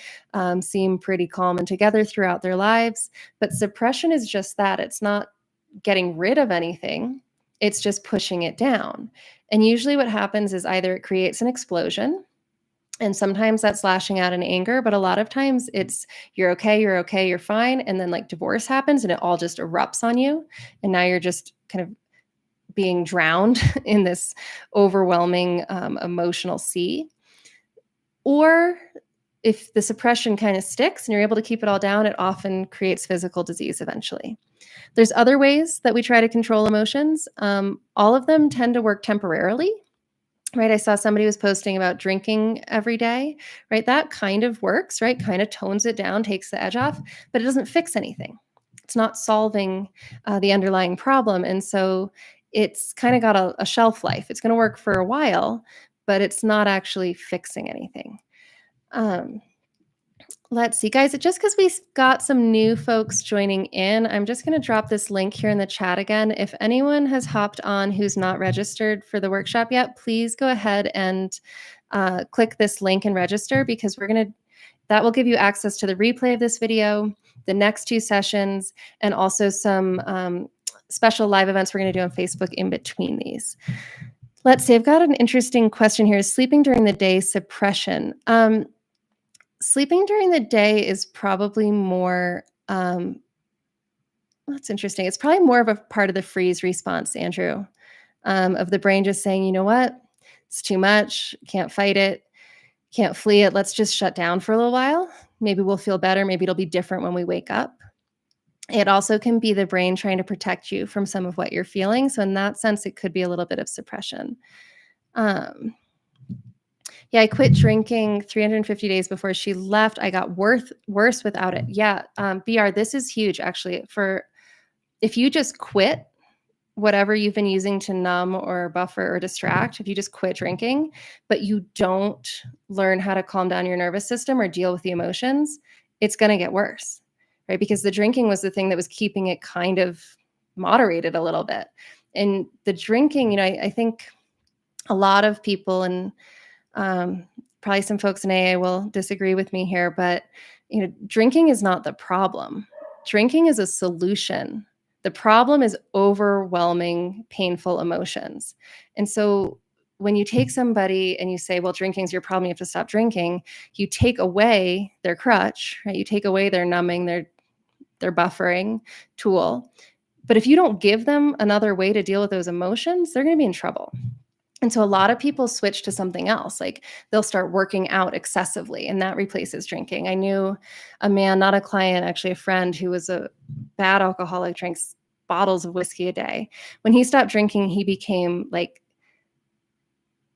seem pretty calm and together throughout their lives. But suppression is just that. It's not getting rid of anything, it's just pushing it down. And usually, what happens is either it creates an explosion, and sometimes that's lashing out in anger, but a lot of times it's you're okay, you're fine. And then like divorce happens and it all just erupts on you. And now you're just kind of being drowned in this overwhelming emotional sea. Or if the suppression kind of sticks and you're able to keep it all down, it often creates physical disease eventually. There's other ways that we try to control emotions. All of them tend to work temporarily, right? I saw somebody was posting about drinking every day, right? That kind of works, right? Kind of tones it down, takes the edge off, but it doesn't fix anything. It's not solving the underlying problem. And so it's kind of got a shelf life. It's going to work for a while, but it's not actually fixing anything. Um, Let's see, guys, just because we've got some new folks joining in, I'm just going to drop this link here in the chat again. If anyone has hopped on who's not registered for the workshop yet, please go ahead and click this link and register, because that will give you access to the replay of this video, the next 2 sessions, and also some special live events we're going to do on Facebook in between these. Let's see, I've got an interesting question here. Is sleeping during the day suppression? Sleeping during the day is probably more, that's interesting. It's probably more of a part of the freeze response, Andrew, of the brain just saying, you know what, it's too much, can't fight it, can't flee it. Let's just shut down for a little while. Maybe we'll feel better. Maybe it'll be different when we wake up. It also can be the brain trying to protect you from some of what you're feeling. So in that sense, it could be a little bit of suppression. Yeah, I quit drinking 350 days before she left. I got worse without it. Yeah, BR, this is huge actually. If you just quit whatever you've been using to numb or buffer or distract, if you just quit drinking, but you don't learn how to calm down your nervous system or deal with the emotions, it's going to get worse, right? Because the drinking was the thing that was keeping it kind of moderated a little bit. And the drinking, I think a lot of people, and probably some folks in AA will disagree with me here, but drinking is not the problem. Drinking is a solution. The problem is overwhelming, painful emotions. And so when you take somebody and you say, well, drinking's your problem, you have to stop drinking, you take away their crutch, right? You take away their numbing, their buffering tool. But if you don't give them another way to deal with those emotions, they're going to be in trouble. And so a lot of people switch to something else. Like they'll start working out excessively, and that replaces drinking. I knew a man, not a client, actually a friend, who was a bad alcoholic, drinks bottles of whiskey a day. When he stopped drinking, he became like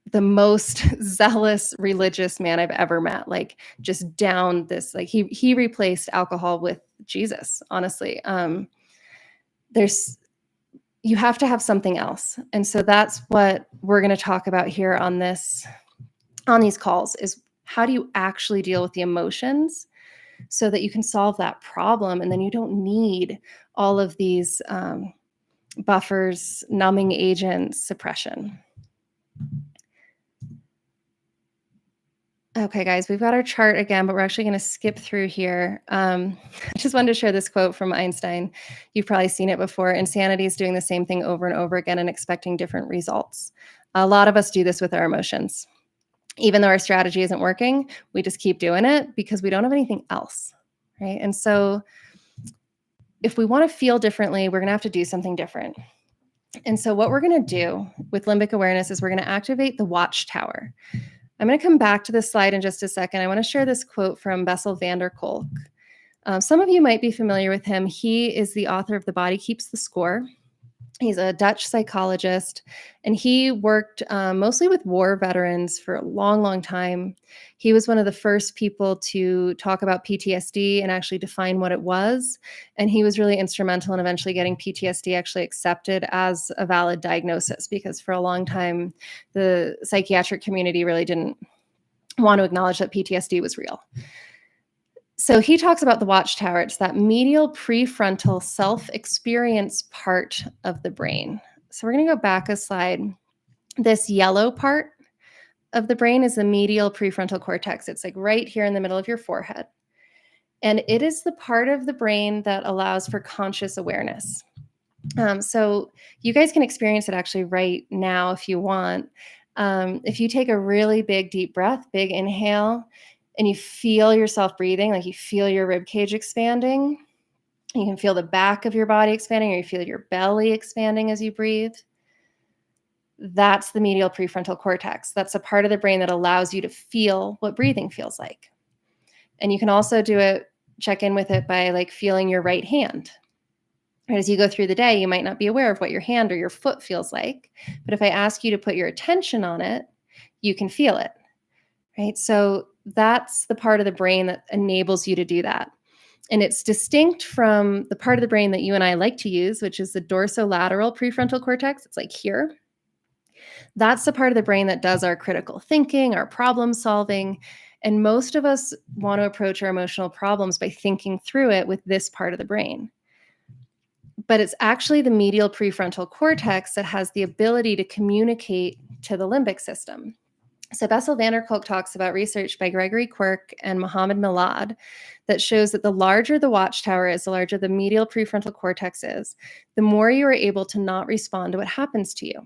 the most zealous religious man I've ever met. Like just down this, like he replaced alcohol with Jesus, honestly. You have to have something else. And so that's what we're going to talk about here on these calls, is how do you actually deal with the emotions so that you can solve that problem, and then you don't need all of these buffers, numbing agents, suppression. Okay, guys, we've got our chart again, but we're actually going to skip through here. I just wanted to share this quote from Einstein. You've probably seen it before. Insanity is doing the same thing over and over again and expecting different results. A lot of us do this with our emotions. Even though our strategy isn't working, we just keep doing it because we don't have anything else, right? And so if we want to feel differently, we're going to have to do something different. And so what we're going to do with limbic awareness is we're going to activate the watchtower. I'm going to come back to this slide in just a second. I want to share this quote from Bessel van der Kolk. Some of you might be familiar with him. He is the author of The Body Keeps the Score. He's a Dutch psychologist, and he worked mostly with war veterans for a long, long time. He was one of the first people to talk about PTSD and actually define what it was. And he was really instrumental in eventually getting PTSD actually accepted as a valid diagnosis, because for a long time, the psychiatric community really didn't want to acknowledge that PTSD was real. So he talks about the watchtower. It's that medial prefrontal self-experience part of the brain. So we're going to go back a slide. This yellow part of the brain is the medial prefrontal cortex. It's like right here in the middle of your forehead. And it is the part of the brain that allows for conscious awareness. So you guys can experience it actually right now if you want. If you take a really big, deep breath, big inhale, and you feel yourself breathing, like you feel your rib cage expanding, you can feel the back of your body expanding, or you feel your belly expanding as you breathe. That's the medial prefrontal cortex. That's a part of the brain that allows you to feel what breathing feels like. And you can also do it, check in with it by like feeling your right hand. Right, as you go through the day, you might not be aware of what your hand or your foot feels like. But if I ask you to put your attention on it, you can feel it. Right? So that's the part of the brain that enables you to do that. And it's distinct from the part of the brain that you and I like to use, which is the dorsolateral prefrontal cortex. It's like here. That's the part of the brain that does our critical thinking, our problem solving. And most of us want to approach our emotional problems by thinking through it with this part of the brain. But it's actually the medial prefrontal cortex that has the ability to communicate to the limbic system. So Bessel van der Kolk talks about research by Gregory Quirk and Mohammed Milad that shows that the larger the watchtower is, the larger the medial prefrontal cortex is, the more you are able to not respond to what happens to you.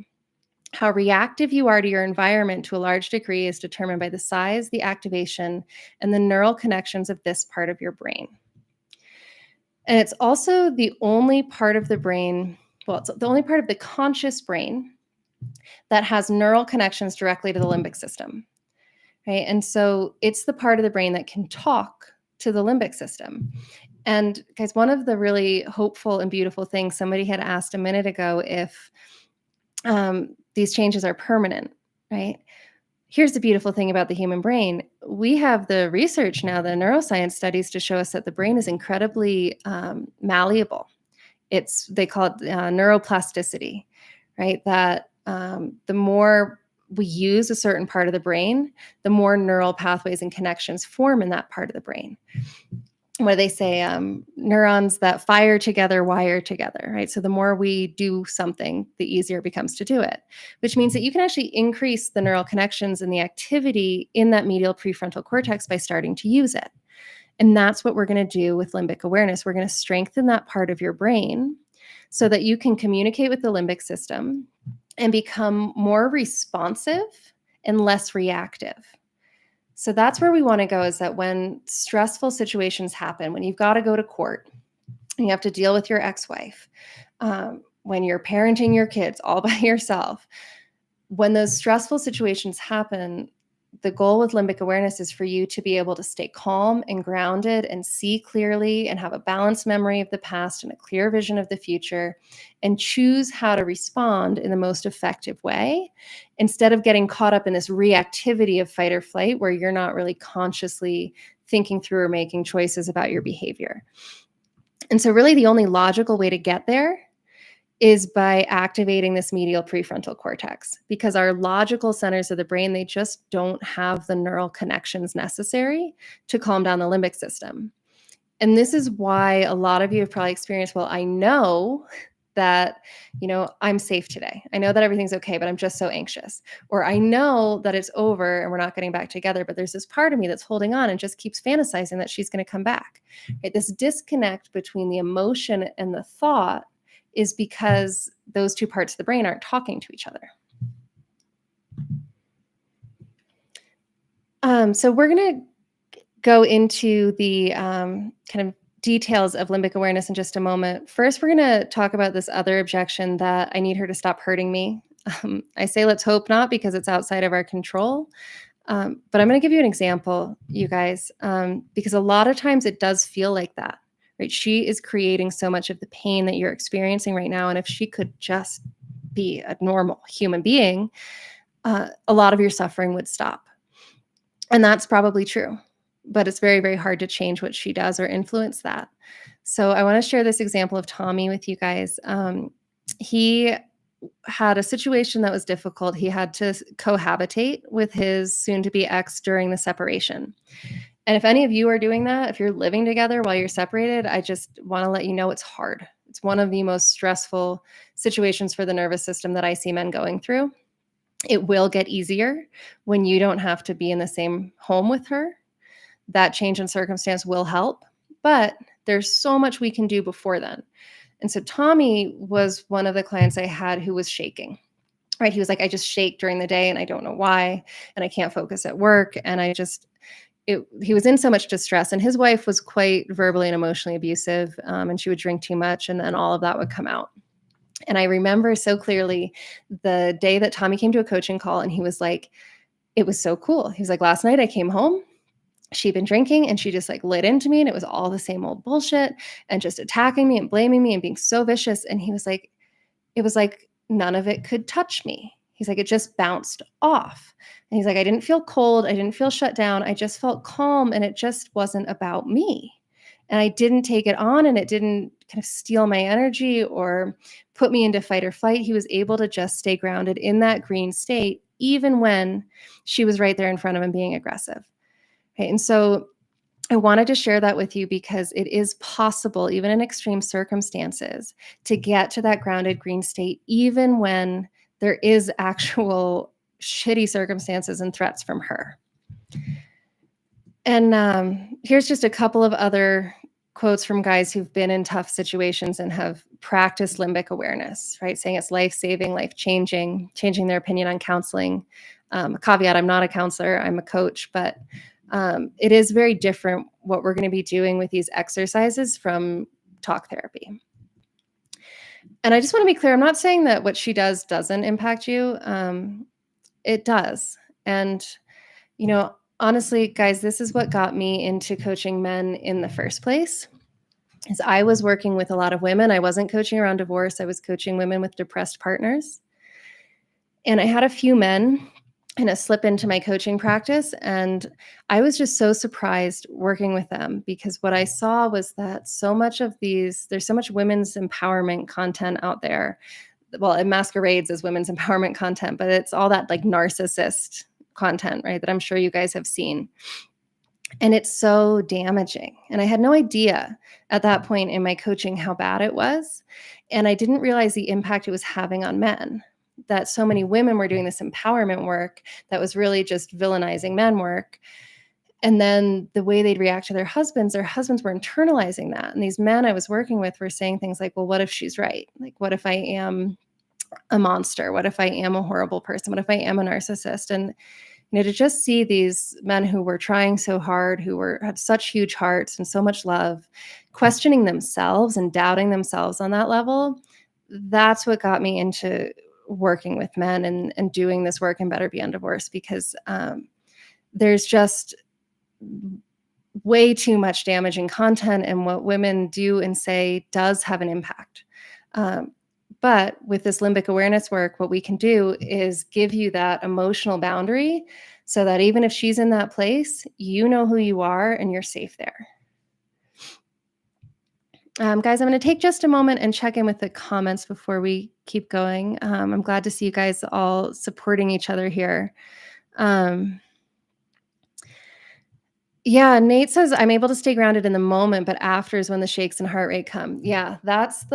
How reactive you are to your environment to a large degree is determined by the size, the activation, and the neural connections of this part of your brain. And it's also the only part of the brain, well, it's the only part of the conscious brain that has neural connections directly to the limbic system, right? And so it's the part of the brain that can talk to the limbic system. And guys, one of the really hopeful and beautiful things, somebody had asked a minute ago if these changes are permanent, right? Here's the beautiful thing about the human brain. We have the research now, the neuroscience studies to show us that the brain is incredibly malleable. They call it neuroplasticity, right? That the more we use a certain part of the brain, the more neural pathways and connections form in that part of the brain. What do they say? Neurons that fire together wire together, right? So the more we do something, the easier it becomes to do it, which means that you can actually increase the neural connections and the activity in that medial prefrontal cortex by starting to use it. And that's what we're going to do with limbic awareness. We're going to strengthen that part of your brain so that you can communicate with the limbic system and become more responsive and less reactive. So that's where we want to go, is that when stressful situations happen, when you've got to go to court, and you have to deal with your ex-wife, when you're parenting your kids all by yourself, when those stressful situations happen, the goal with limbic awareness is for you to be able to stay calm and grounded and see clearly and have a balanced memory of the past and a clear vision of the future, and choose how to respond in the most effective way instead of getting caught up in this reactivity of fight or flight where you're not really consciously thinking through or making choices about your behavior. And so really the only logical way to get there is by activating this medial prefrontal cortex, because our logical centers of the brain, they just don't have the neural connections necessary to calm down the limbic system. And this is why a lot of you have probably experienced, well, I know that, I'm safe today. I know that everything's okay, but I'm just so anxious. Or I know that it's over and we're not getting back together, but there's this part of me that's holding on and just keeps fantasizing that she's going to come back. Right? This disconnect between the emotion and the thought is because those two parts of the brain aren't talking to each other. So we're going to go into the kind of details of limbic awareness in just a moment. First, we're going to talk about this other objection that I need her to stop hurting me. I say let's hope not because it's outside of our control. But I'm going to give you an example, you guys, because a lot of times it does feel like that, right? She is creating so much of the pain that you're experiencing right now. And if she could just be a normal human being, a lot of your suffering would stop. And that's probably true, but it's very, very hard to change what she does or influence that. So I want to share this example of Tommy with you guys. He had a situation that was difficult. He had to cohabitate with his soon to be ex during the separation. And if any of you are doing that, if you're living together while you're separated, I just want to let you know it's hard. It's one of the most stressful situations for the nervous system that I see men going through. It will get easier when you don't have to be in the same home with her. That change in circumstance will help, but there's so much we can do before then. And so Tommy was one of the clients I had who was shaking, right? He was like, I just shake during the day and I don't know why. And I can't focus at work. And he was in so much distress. And his wife was quite verbally and emotionally abusive. And she would drink too much. And then all of that would come out. And I remember so clearly the day that Tommy came to a coaching call and he was like, it was so cool. He was like, last night I came home. She'd been drinking and she just like lit into me and it was all the same old bullshit and just attacking me and blaming me and being so vicious. And he was like, it was like none of it could touch me. He's like, it just bounced off. And he's like, I didn't feel cold. I didn't feel shut down. I just felt calm and it just wasn't about me. And I didn't take it on and it didn't kind of steal my energy or put me into fight or flight. He was able to just stay grounded in that green state, even when she was right there in front of him being aggressive. Okay, and so I wanted to share that with you because it is possible, even in extreme circumstances, to get to that grounded green state, even when there is actual shitty circumstances and threats from her. And here's just a couple of other quotes from guys who've been in tough situations and have practiced limbic awareness, right? Saying it's life-saving, life-changing, changing their opinion on counseling. A caveat, I'm not a counselor, I'm a coach, but it is very different what we're going to be doing with these exercises from talk therapy. And I just want to be clear, I'm not saying that what she does doesn't impact you. It does. And, honestly, guys, this is what got me into coaching men in the first place. Is I was working with a lot of women. I wasn't coaching around divorce. I was coaching women with depressed partners. And I had a few men kind of slip into my coaching practice. And I was just so surprised working with them because what I saw was that there's so much women's empowerment content out there. Well, it masquerades as women's empowerment content, but it's all that like narcissist content, right? That I'm sure you guys have seen. And it's so damaging. And I had no idea at that point in my coaching how bad it was. And I didn't realize the impact it was having on men. That so many women were doing this empowerment work that was really just villainizing men work. And then the way they'd react to their husbands were internalizing that. And these men I was working with were saying things like, well, what if she's right? Like, what if I am a monster? What if I am a horrible person? What if I am a narcissist? And to just see these men who were trying so hard, had such huge hearts and so much love, questioning themselves and doubting themselves on that level, that's what got me into working with men and doing this work in Better Beyond Divorce, because there's just way too much damaging content, and what women do and say does have an impact. But with this limbic awareness work, what we can do is give you that emotional boundary so that even if she's in that place, you know who you are and you're safe there. Guys, I'm going to take just a moment and check in with the comments before we keep going. I'm glad to see you guys all supporting each other here. Yeah, Nate says, I'm able to stay grounded in the moment, but after is when the shakes and heart rate come. Yeah, that's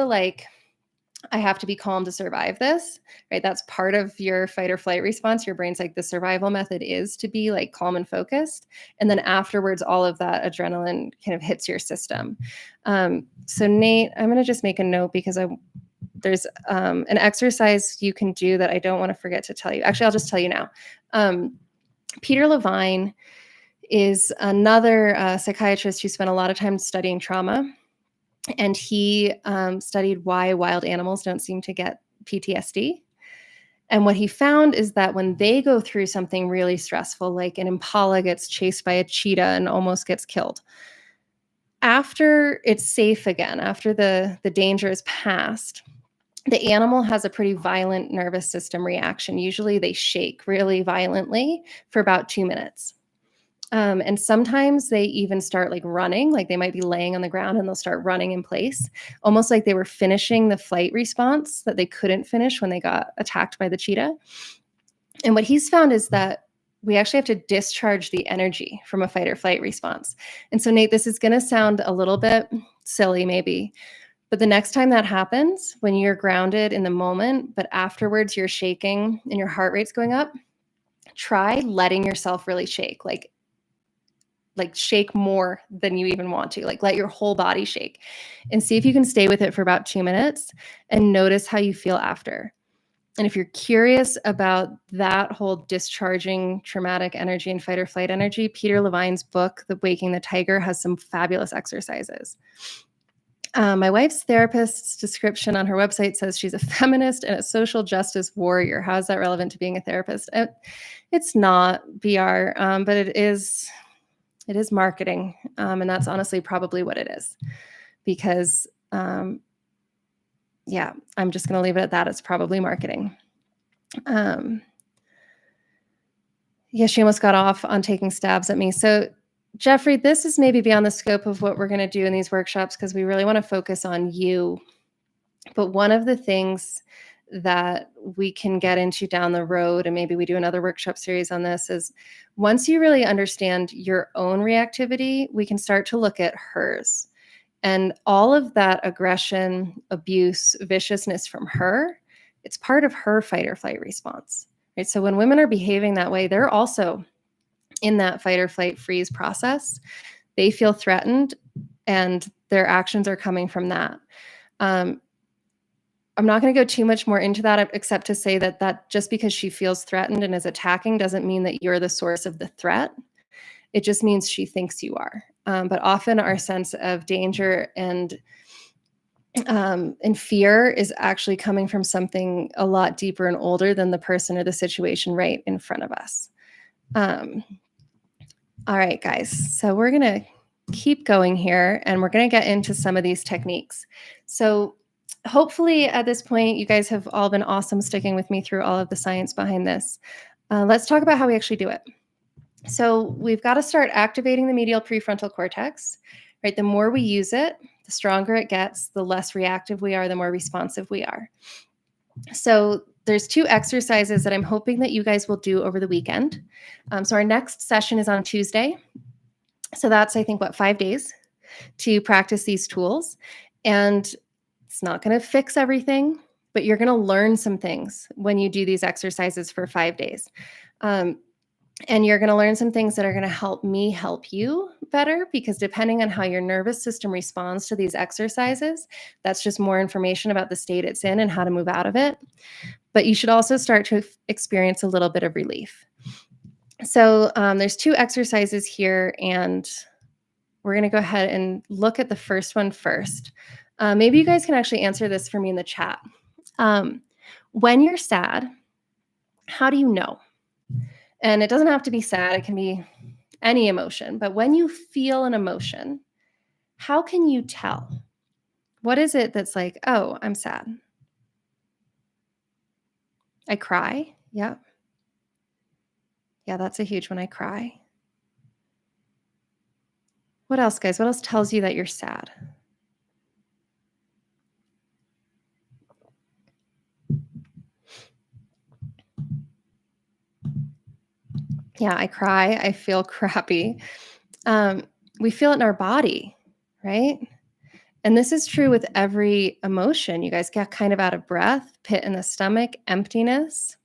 I have to be calm to survive this, right? That's part of your fight or flight response. Your brain's like, the survival method is to be like calm and focused. And then afterwards, all of that adrenaline kind of hits your system. So Nate, I'm going to just make a note because there's an exercise you can do that I don't want to forget to tell you. Actually, I'll just tell you now. Peter Levine is another psychiatrist who spent a lot of time studying trauma. And he studied why wild animals don't seem to get PTSD. And what he found is that when they go through something really stressful, like an impala gets chased by a cheetah and almost gets killed, after it's safe again, after the danger is past, the animal has a pretty violent nervous system reaction. Usually they shake really violently for about 2 minutes. And sometimes they even start like running, like they might be laying on the ground and they'll start running in place, almost like they were finishing the flight response that they couldn't finish when they got attacked by the cheetah. And what he's found is that we actually have to discharge the energy from a fight or flight response. And so, Nate, this is going to sound a little bit silly, maybe, but the next time that happens, when you're grounded in the moment, but afterwards you're shaking and your heart rate's going up, try letting yourself really shake, like shake more than you even want to, like let your whole body shake, and see if you can stay with it for about 2 minutes and notice how you feel after. And if you're curious about that whole discharging traumatic energy and fight or flight energy, Peter Levine's book, The Waking the Tiger, has some fabulous exercises. My wife's therapist's description on her website says she's a feminist and a social justice warrior. How is that relevant to being a therapist? It's not BR, but it is marketing. And that's honestly probably what it is. Because, yeah, I'm just going to leave it at that. It's probably marketing. Yeah, she almost got off on taking stabs at me. So, Jeffrey, this is maybe beyond the scope of what we're going to do in these workshops because we really want to focus on you. But one of the things that we can get into down the road, and maybe we do another workshop series on this, is once you really understand your own reactivity, we can start to look at hers. And all of that aggression, abuse, viciousness from her, it's part of her fight or flight response. Right? So when women are behaving that way, they're also in that fight or flight freeze process. They feel threatened and their actions are coming from that. I'm not going to go too much more into that, except to say that just because she feels threatened and is attacking doesn't mean that you're the source of the threat. It just means she thinks you are. But often our sense of danger and fear is actually coming from something a lot deeper and older than the person or the situation right in front of us. All right, guys. So we're going to keep going here and we're going to get into some of these techniques. So hopefully at this point, you guys have all been awesome sticking with me through all of the science behind this. Let's talk about how we actually do it. So we've got to start activating the medial prefrontal cortex, right? The more we use it, the stronger it gets, the less reactive we are, the more responsive we are. So there's 2 exercises that I'm hoping that you guys will do over the weekend. So our next session is on Tuesday. So that's, I think, 5 days to practice these tools. And it's not going to fix everything, but you're going to learn some things when you do these exercises for 5 days. And you're going to learn some things that are going to help me help you better, because depending on how your nervous system responds to these exercises, that's just more information about the state it's in and how to move out of it. But you should also start to experience a little bit of relief. So there's 2 exercises here, and we're going to go ahead and look at the first one first. Maybe you guys can actually answer this for me in the chat. When you're sad, how do you know? And it doesn't have to be sad. It can be any emotion. But when you feel an emotion, how can you tell? What is it that's like, oh, I'm sad? I cry. Yeah. Yeah, that's a huge one. I cry. What else, guys? What else tells you that you're sad? Yeah, I cry. I feel crappy. We feel it in our body, right? And this is true with every emotion. You guys get kind of out of breath, pit in the stomach, emptiness,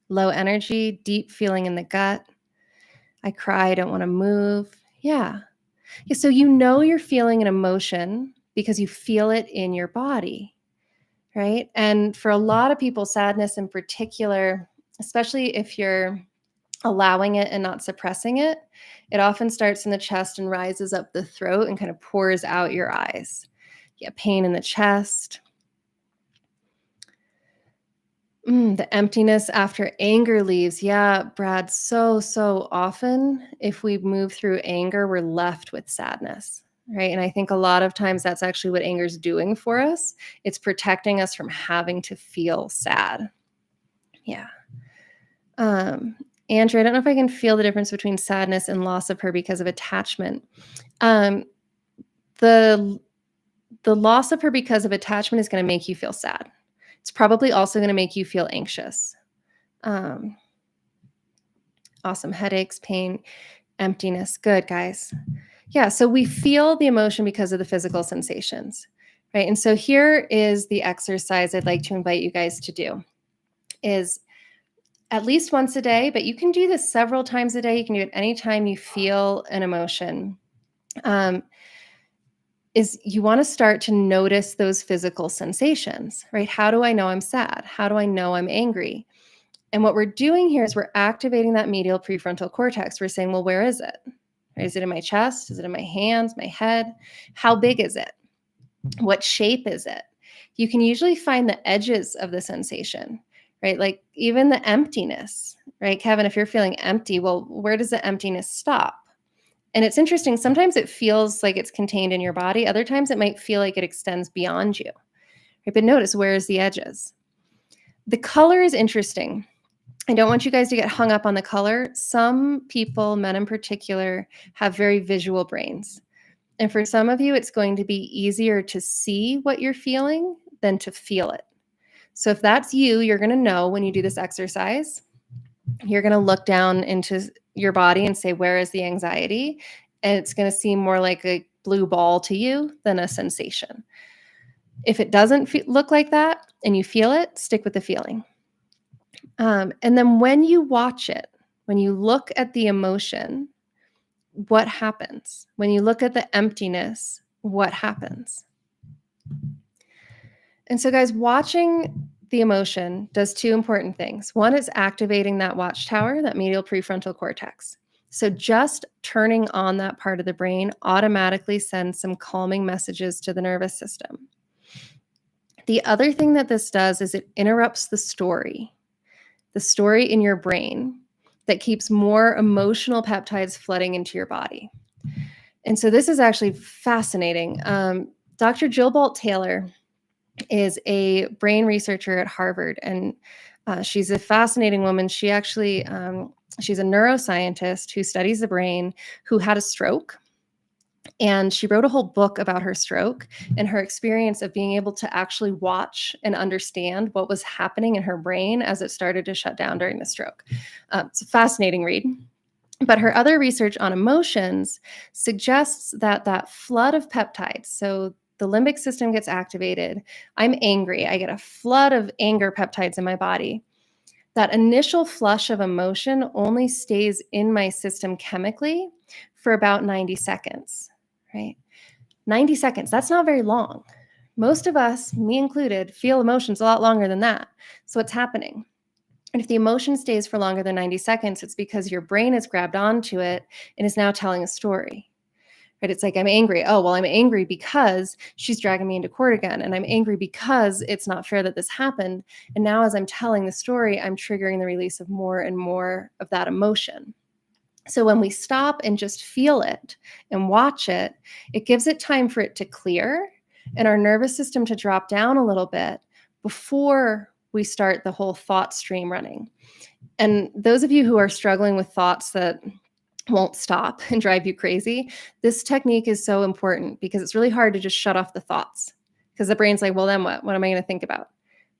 low energy, deep feeling in the gut. I cry. I don't want to move. Yeah. So you know you're feeling an emotion because you feel it in your body, right? And for a lot of people, sadness in particular, especially if you're allowing it and not suppressing it. It often starts in the chest and rises up the throat and kind of pours out your eyes. Yeah, pain in the chest. The emptiness after anger leaves. Yeah, Brad, so often if we move through anger, we're left with sadness, right? And I think a lot of times that's actually what anger is doing for us. It's protecting us from having to feel sad. Yeah. Um, Andrew, I don't know if I can feel the difference between sadness and loss of her because of attachment. Um, the the loss of her because of attachment is going to make you feel sad. It's probably also going to make you feel anxious. Um, awesome. Headaches, pain, emptiness. Good, guys. Yeah, so we feel the emotion because of the physical sensations, right? And so here is the exercise I'd like to invite you guys to do is at least once a day, but you can do this several times a day. You can do it anytime you feel an emotion. Is you want to start to notice those physical sensations, right? How do I know I'm sad? How do I know I'm angry? And what we're doing here is we're activating that medial prefrontal cortex. We're saying, well, where is it? Is it in my chest? Is it in my hands, my head? How big is it? What shape is it? You can usually find the edges of the sensation, right? Like even the emptiness, right? Kevin, if you're feeling empty, well, where does the emptiness stop? And it's interesting. Sometimes it feels like it's contained in your body. Other times it might feel like it extends beyond you. Right? But notice, where is the edges? The color is interesting. I don't want you guys to get hung up on the color. Some people, men in particular, have very visual brains. And for some of you, it's going to be easier to see what you're feeling than to feel it. So if that's you, you're going to know when you do this exercise. You're going to look down into your body and say, where is the anxiety? And it's going to seem more like a blue ball to you than a sensation. If it doesn't look like that and you feel it, stick with the feeling. And then when you watch it, when you look at the emotion, what happens? When you look at the emptiness, what happens? And so, guys, watching the emotion does two important things. One is activating that watchtower, that medial prefrontal cortex. So just turning on that part of the brain automatically sends some calming messages to the nervous system. The other thing that this does is it interrupts the story in your brain that keeps more emotional peptides flooding into your body. And so this is actually fascinating. Dr. Jill Bolt-Taylor is a brain researcher at Harvard, and she's a fascinating woman. She actually, she's a neuroscientist who studies the brain, who had a stroke. And she wrote a whole book about her stroke and her experience of being able to actually watch and understand what was happening in her brain as it started to shut down during the stroke. It's a fascinating read. But her other research on emotions suggests that that flood of peptides, so the limbic system gets activated. I'm angry. I get a flood of anger peptides in my body. That initial flush of emotion only stays in my system chemically for about 90 seconds, right? 90 seconds, that's not very long. Most of us, me included, feel emotions a lot longer than that. So what's happening? And if the emotion stays for longer than 90 seconds, it's because your brain has grabbed onto it and is now telling a story. Right? It's like, I'm angry. Oh, well, I'm angry because she's dragging me into court again. And I'm angry because it's not fair that this happened. And now as I'm telling the story, I'm triggering the release of more and more of that emotion. So when we stop and just feel it and watch it, it gives it time for it to clear and our nervous system to drop down a little bit before we start the whole thought stream running. And those of you who are struggling with thoughts that won't stop and drive you crazy, this technique is so important because it's really hard to just shut off the thoughts because the brain's like, well, then what? What am I going to think about?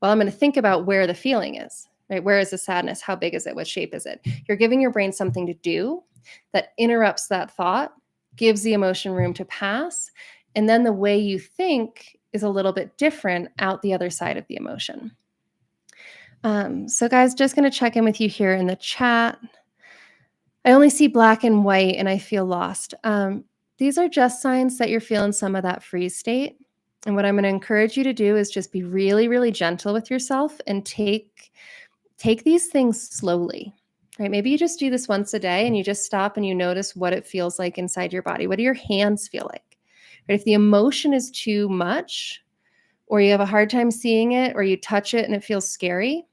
Well, I'm going to think about where the feeling is, right? Where is the sadness? How big is it? What shape is it? You're giving your brain something to do that interrupts that thought, gives the emotion room to pass, and then the way you think is a little bit different out the other side of the emotion. So guys, just going to check in with you here in the chat. I only see black and white and I feel lost. These are just signs that you're feeling some of that freeze state. And what I'm going to encourage you to do is just be really, really gentle with yourself and take these things slowly. right? Maybe you just do this once a day and you just stop and you notice what it feels like inside your body. What do your hands feel like? Right? If the emotion is too much, or you have a hard time seeing it, or you touch it and it feels scary,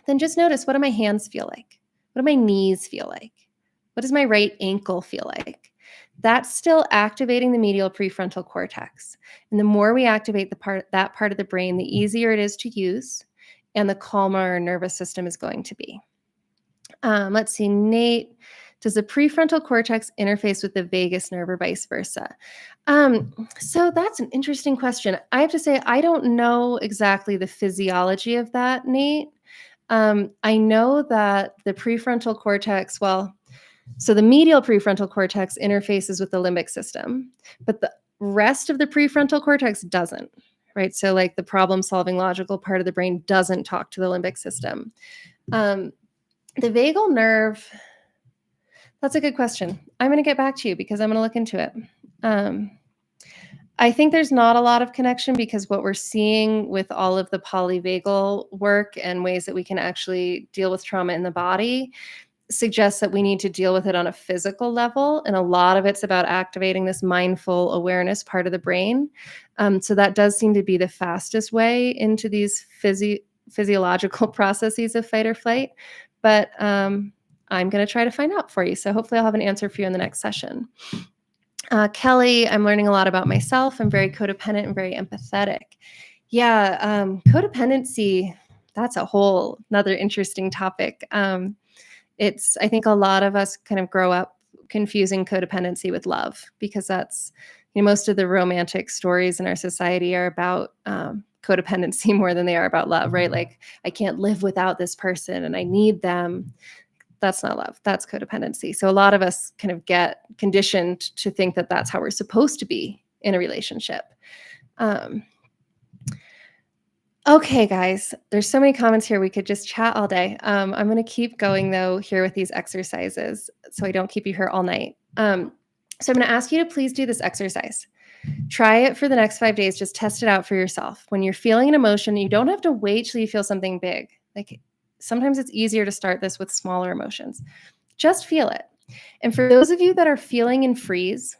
then just notice, what do my hands feel like? What do my knees feel like? What does my right ankle feel like? That's still activating the medial prefrontal cortex. And the more we activate that part of the brain, the easier it is to use and the calmer our nervous system is going to be. Let's see, Nate, does the prefrontal cortex interface with the vagus nerve or vice versa? So that's an interesting question. I have to say, I don't know exactly the physiology of that, Nate. I know that the prefrontal cortex, so the medial prefrontal cortex interfaces with the limbic system, but the rest of the prefrontal cortex doesn't, right? So, like, the problem solving logical part of the brain doesn't talk to the limbic system. The vagal nerve, that's a good question. I'm going to get back to you because I'm going to look into it. I think there's not a lot of connection because what we're seeing with all of the polyvagal work and ways that we can actually deal with trauma in the body suggests that we need to deal with it on a physical level. And a lot of it's about activating this mindful awareness part of the brain. So that does seem to be the fastest way into these physiological processes of fight or flight. But I'm going to try to find out for you. So hopefully I'll have an answer for you in the next session. Kelly, I'm learning a lot about myself. I'm very codependent and very empathetic. Yeah, codependency, that's a whole another interesting topic. I think a lot of us kind of grow up confusing codependency with love because that's, most of the romantic stories in our society are about codependency more than they are about love, right? Like, I can't live without this person and I need them. That's not love. That's codependency. So a lot of us kind of get conditioned to think that that's how we're supposed to be in a relationship. Okay, guys, there's so many comments here. We could just chat all day. I'm going to keep going, though, here with these exercises so I don't keep you here all night. So I'm going to ask you to please do this exercise. Try it for the next 5 days. Just test it out for yourself. When you're feeling an emotion, you don't have to wait till you feel something big. Like, sometimes it's easier to start this with smaller emotions. Just feel it. And for those of you that are feeling in freeze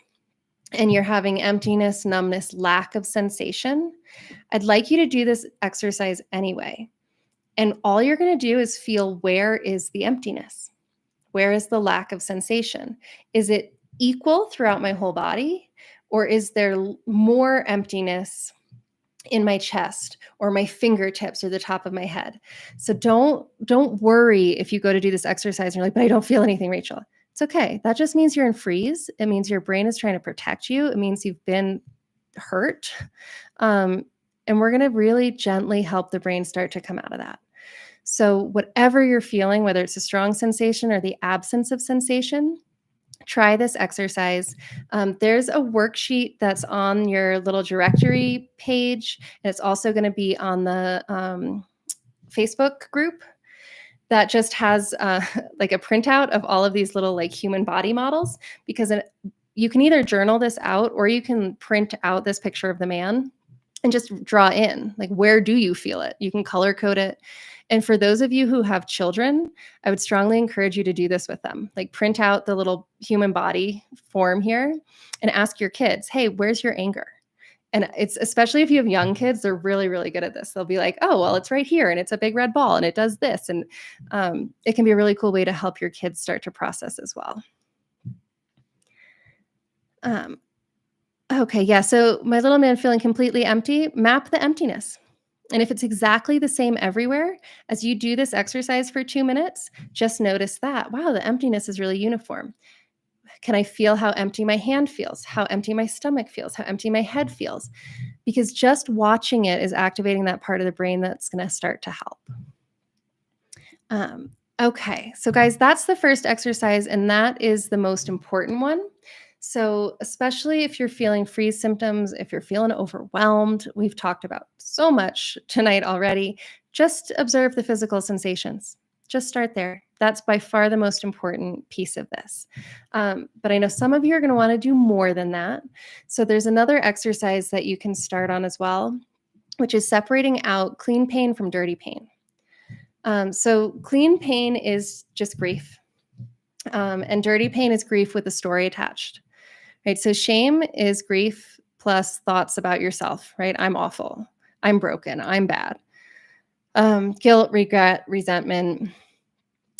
and you're having emptiness, numbness, lack of sensation, I'd like you to do this exercise anyway. And all you're going to do is feel, where is the emptiness? Where is the lack of sensation? Is it equal throughout my whole body? Or is there more emptiness in my chest or my fingertips or the top of my head? So don't worry if you go to do this exercise and you're like, but I don't feel anything, Rachel. It's okay. That just means you're in freeze. It means your brain is trying to protect you. It means you've been hurt. And we're going to really gently help the brain start to come out of that. So whatever you're feeling, whether it's a strong sensation or the absence of sensation, try this exercise. There's a worksheet that's on your little directory page, and it's also going to be on the Facebook group that just has like a printout of all of these little, like, human body models, because you can either journal this out or you can print out this picture of the man and just draw in, like, where do you feel it? You can color code it. And for those of you who have children, I would strongly encourage you to do this with them. Like, print out the little human body form here and ask your kids, hey, where's your anger? And it's, especially if you have young kids, they're really, really good at this. They'll be like, oh, well, it's right here and it's a big red ball and it does this. And it can be a really cool way to help your kids start to process as well. Okay, yeah. So my little man feeling completely empty, map the emptiness. And if it's exactly the same everywhere, as you do this exercise for 2 minutes, just notice that, wow, the emptiness is really uniform. Can I feel how empty my hand feels, how empty my stomach feels, how empty my head feels? Because just watching it is activating that part of the brain that's going to start to help. Okay, so guys, that's the first exercise, and that is the most important one. So especially if you're feeling freeze symptoms, if you're feeling overwhelmed, we've talked about so much tonight already, just observe the physical sensations. Just start there. That's by far the most important piece of this. But I know some of you are going to want to do more than that. So there's another exercise that you can start on as well, which is separating out clean pain from dirty pain. So clean pain is just grief, and dirty pain is grief with a story attached, right? So shame is grief plus thoughts about yourself, right? I'm awful. I'm broken. I'm bad. Guilt, regret, resentment.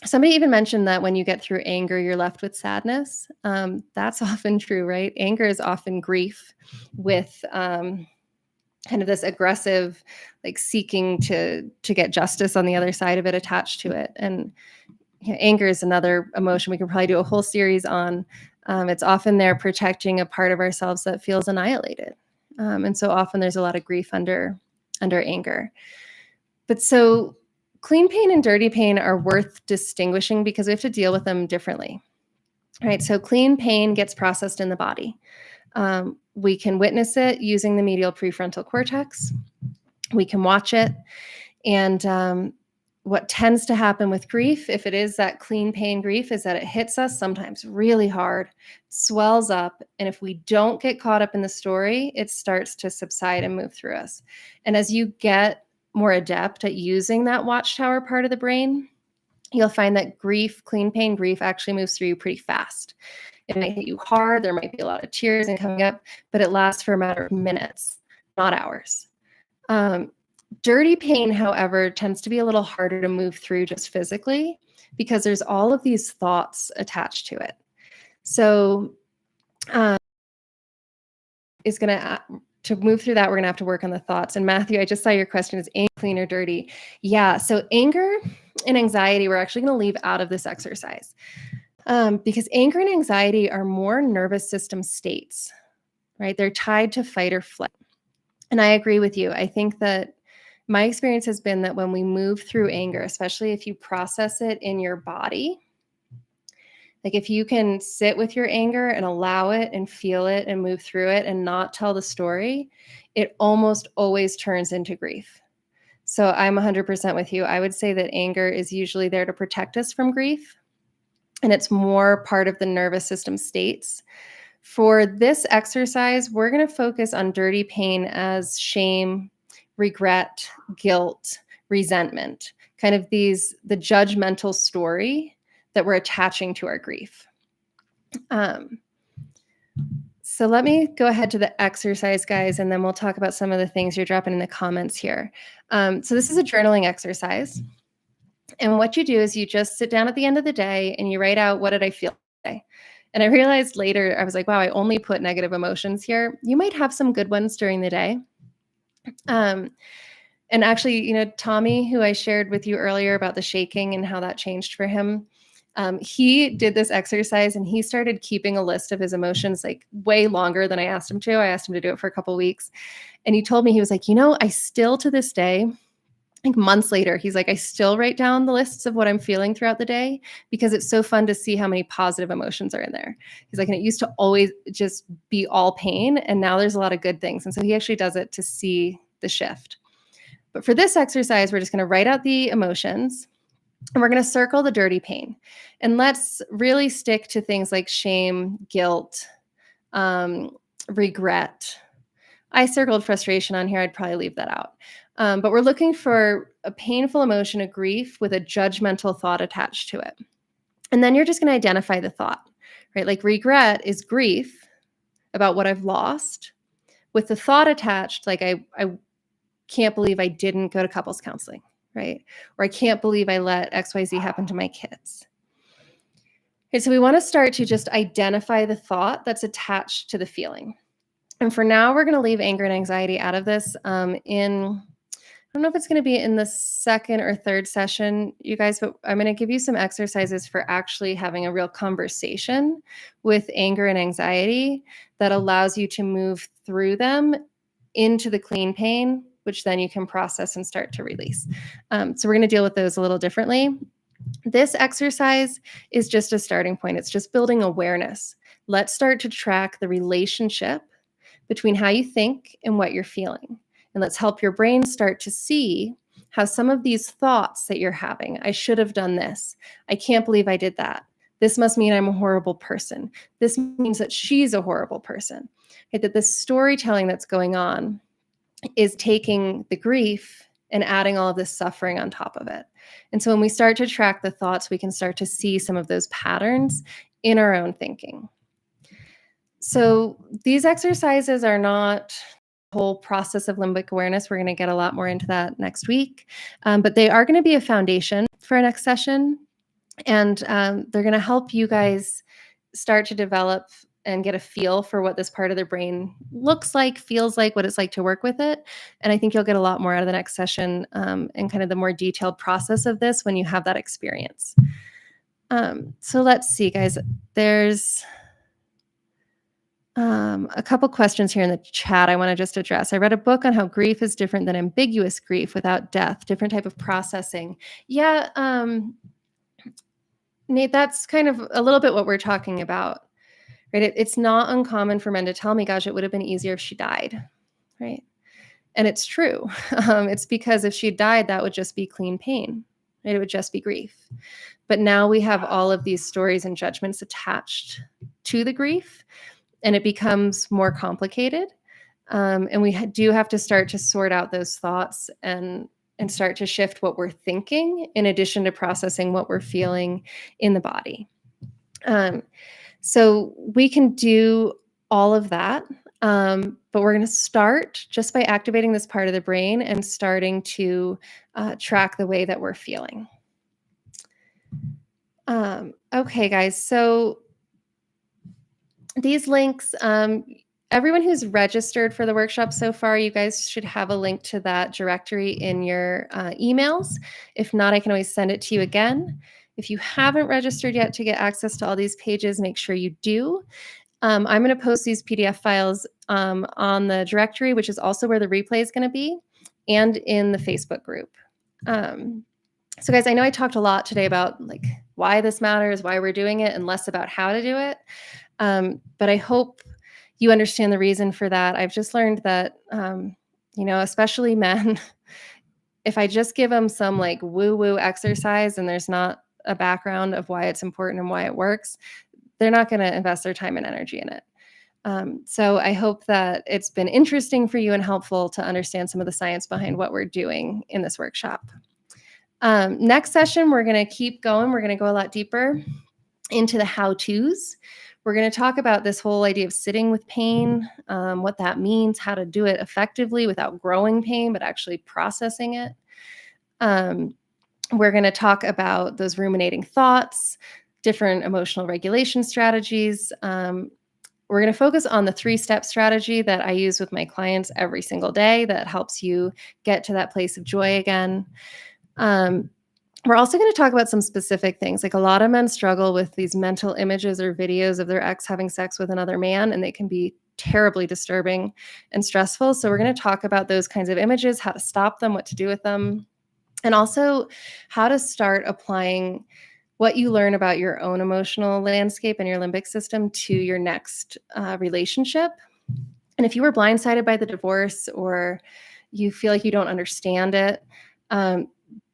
Somebody even mentioned that when you get through anger, you're left with sadness. That's often true, right? Anger is often grief with kind of this aggressive, like seeking to get justice on the other side of it attached to it. And anger is another emotion we can probably do a whole series on. It's often there protecting a part of ourselves that feels annihilated, and so often there's a lot of grief under anger. But so clean pain and dirty pain are worth distinguishing because we have to deal with them differently, right? So clean pain gets processed in the body. We can witness it using the medial prefrontal cortex. We can watch it. And what tends to happen with grief, if it is that clean pain grief, is that it hits us sometimes really hard, swells up. And if we don't get caught up in the story, it starts to subside and move through us. And as you get more adept at using that watchtower part of the brain, you'll find that grief, clean pain grief, actually moves through you pretty fast. It might hit you hard. There might be a lot of tears and coming up, but it lasts for a matter of minutes, not hours. Dirty pain, however, tends to be a little harder to move through just physically because there's all of these thoughts attached to it. So is going to move through that, we're going to have to work on the thoughts. And Matthew, I just saw your question, is anger clean or dirty? Yeah, so anger and anxiety, we're actually going to leave out of this exercise because anger and anxiety are more nervous system states, right? They're tied to fight or flight. And I agree with you. I think that my experience has been that when we move through anger, especially if you process it in your body, like if you can sit with your anger and allow it and feel it and move through it and not tell the story, it almost always turns into grief. So I'm 100% with you. I would say that anger is usually there to protect us from grief, and it's more part of the nervous system states. For this exercise, we're going to focus on dirty pain as shame, regret, guilt, resentment, kind of the judgmental story that we're attaching to our grief. So let me go ahead to the exercise, guys, and then we'll talk about some of the things you're dropping in the comments here. So this is a journaling exercise. And what you do is you just sit down at the end of the day and you write out, what did I feel today? And I realized later, I was like, wow, I only put negative emotions here. You might have some good ones during the day. And actually, Tommy, who I shared with you earlier about the shaking and how that changed for him, he did this exercise and he started keeping a list of his emotions like way longer than I asked him to. I asked him to do it for a couple of weeks. And he told me, he was like, I still to this day, like months later, he's like, I still write down the lists of what I'm feeling throughout the day because it's so fun to see how many positive emotions are in there. He's like, and it used to always just be all pain. And now there's a lot of good things. And so he actually does it to see the shift. But for this exercise, we're just going to write out the emotions and we're going to circle the dirty pain. And let's really stick to things like shame, guilt, regret. I circled frustration on here. I'd probably leave that out. But we're looking for a painful emotion of grief with a judgmental thought attached to it. And then you're just going to identify the thought, right? Like regret is grief about what I've lost with the thought attached, like I can't believe I didn't go to couples counseling, right? Or I can't believe I let XYZ happen to my kids. Okay, so we want to start to just identify the thought that's attached to the feeling. And for now, we're going to leave anger and anxiety out of this. I don't know if it's going to be in the second or third session, you guys, but I'm going to give you some exercises for actually having a real conversation with anger and anxiety that allows you to move through them into the clean pain, which then you can process and start to release. So we're going to deal with those a little differently. This exercise is just a starting point. It's just building awareness. Let's start to track the relationship between how you think and what you're feeling. And let's help your brain start to see how some of these thoughts that you're having, I should have done this. I can't believe I did that. This must mean I'm a horrible person. This means that she's a horrible person. Okay, that the storytelling that's going on is taking the grief and adding all of this suffering on top of it. And so when we start to track the thoughts, we can start to see some of those patterns in our own thinking. So these exercises are not the whole process of limbic awareness. We're going to get a lot more into that next week. But they are going to be a foundation for our next session. And they're going to help you guys start to develop and get a feel for what this part of the brain looks like, feels like, what it's like to work with it. And I think you'll get a lot more out of the next session and kind of the more detailed process of this when you have that experience. So let's see, guys. There's a couple questions here in the chat I want to just address. I read a book on how grief is different than ambiguous grief without death, different type of processing. Yeah, Nate, that's kind of a little bit what we're talking about, right? It's not uncommon for men to tell me, gosh, it would have been easier if she died, right? And it's true. It's because if she died, that would just be clean pain, right? It would just be grief. But now we have all of these stories and judgments attached to the grief, and it becomes more complicated. And we do have to start to sort out those thoughts and start to shift what we're thinking in addition to processing what we're feeling in the body. So we can do all of that, but we're going to start just by activating this part of the brain and starting to track the way that we're feeling. Okay, guys, so these links, everyone who's registered for the workshop so far, you guys should have a link to that directory in your emails. If not, I can always send it to you again. If you haven't registered yet to get access to all these pages, make sure you do. I'm going to post these PDF files on the directory, which is also where the replay is going to be, and in the Facebook group. So guys, I know I talked a lot today about like why this matters, why we're doing it, and less about how to do it. But I hope you understand the reason for that. I've just learned that, especially men, if I just give them some like woo-woo exercise and there's not a background of why it's important and why it works, they're not going to invest their time and energy in it. So I hope that it's been interesting for you and helpful to understand some of the science behind what we're doing in this workshop. Next session, we're going to keep going. We're going to go a lot deeper into the how-tos. We're going to talk about this whole idea of sitting with pain, what that means, how to do it effectively without growing pain, but actually processing it. We're going to talk about those ruminating thoughts, different emotional regulation strategies. We're going to focus on the 3-step strategy that I use with my clients every single day that helps you get to that place of joy again. We're also going to talk about some specific things. Like a lot of men struggle with these mental images or videos of their ex having sex with another man, and they can be terribly disturbing and stressful. So we're going to talk about those kinds of images, how to stop them, what to do with them, and also how to start applying what you learn about your own emotional landscape and your limbic system to your next relationship. And if you were blindsided by the divorce or you feel like you don't understand it,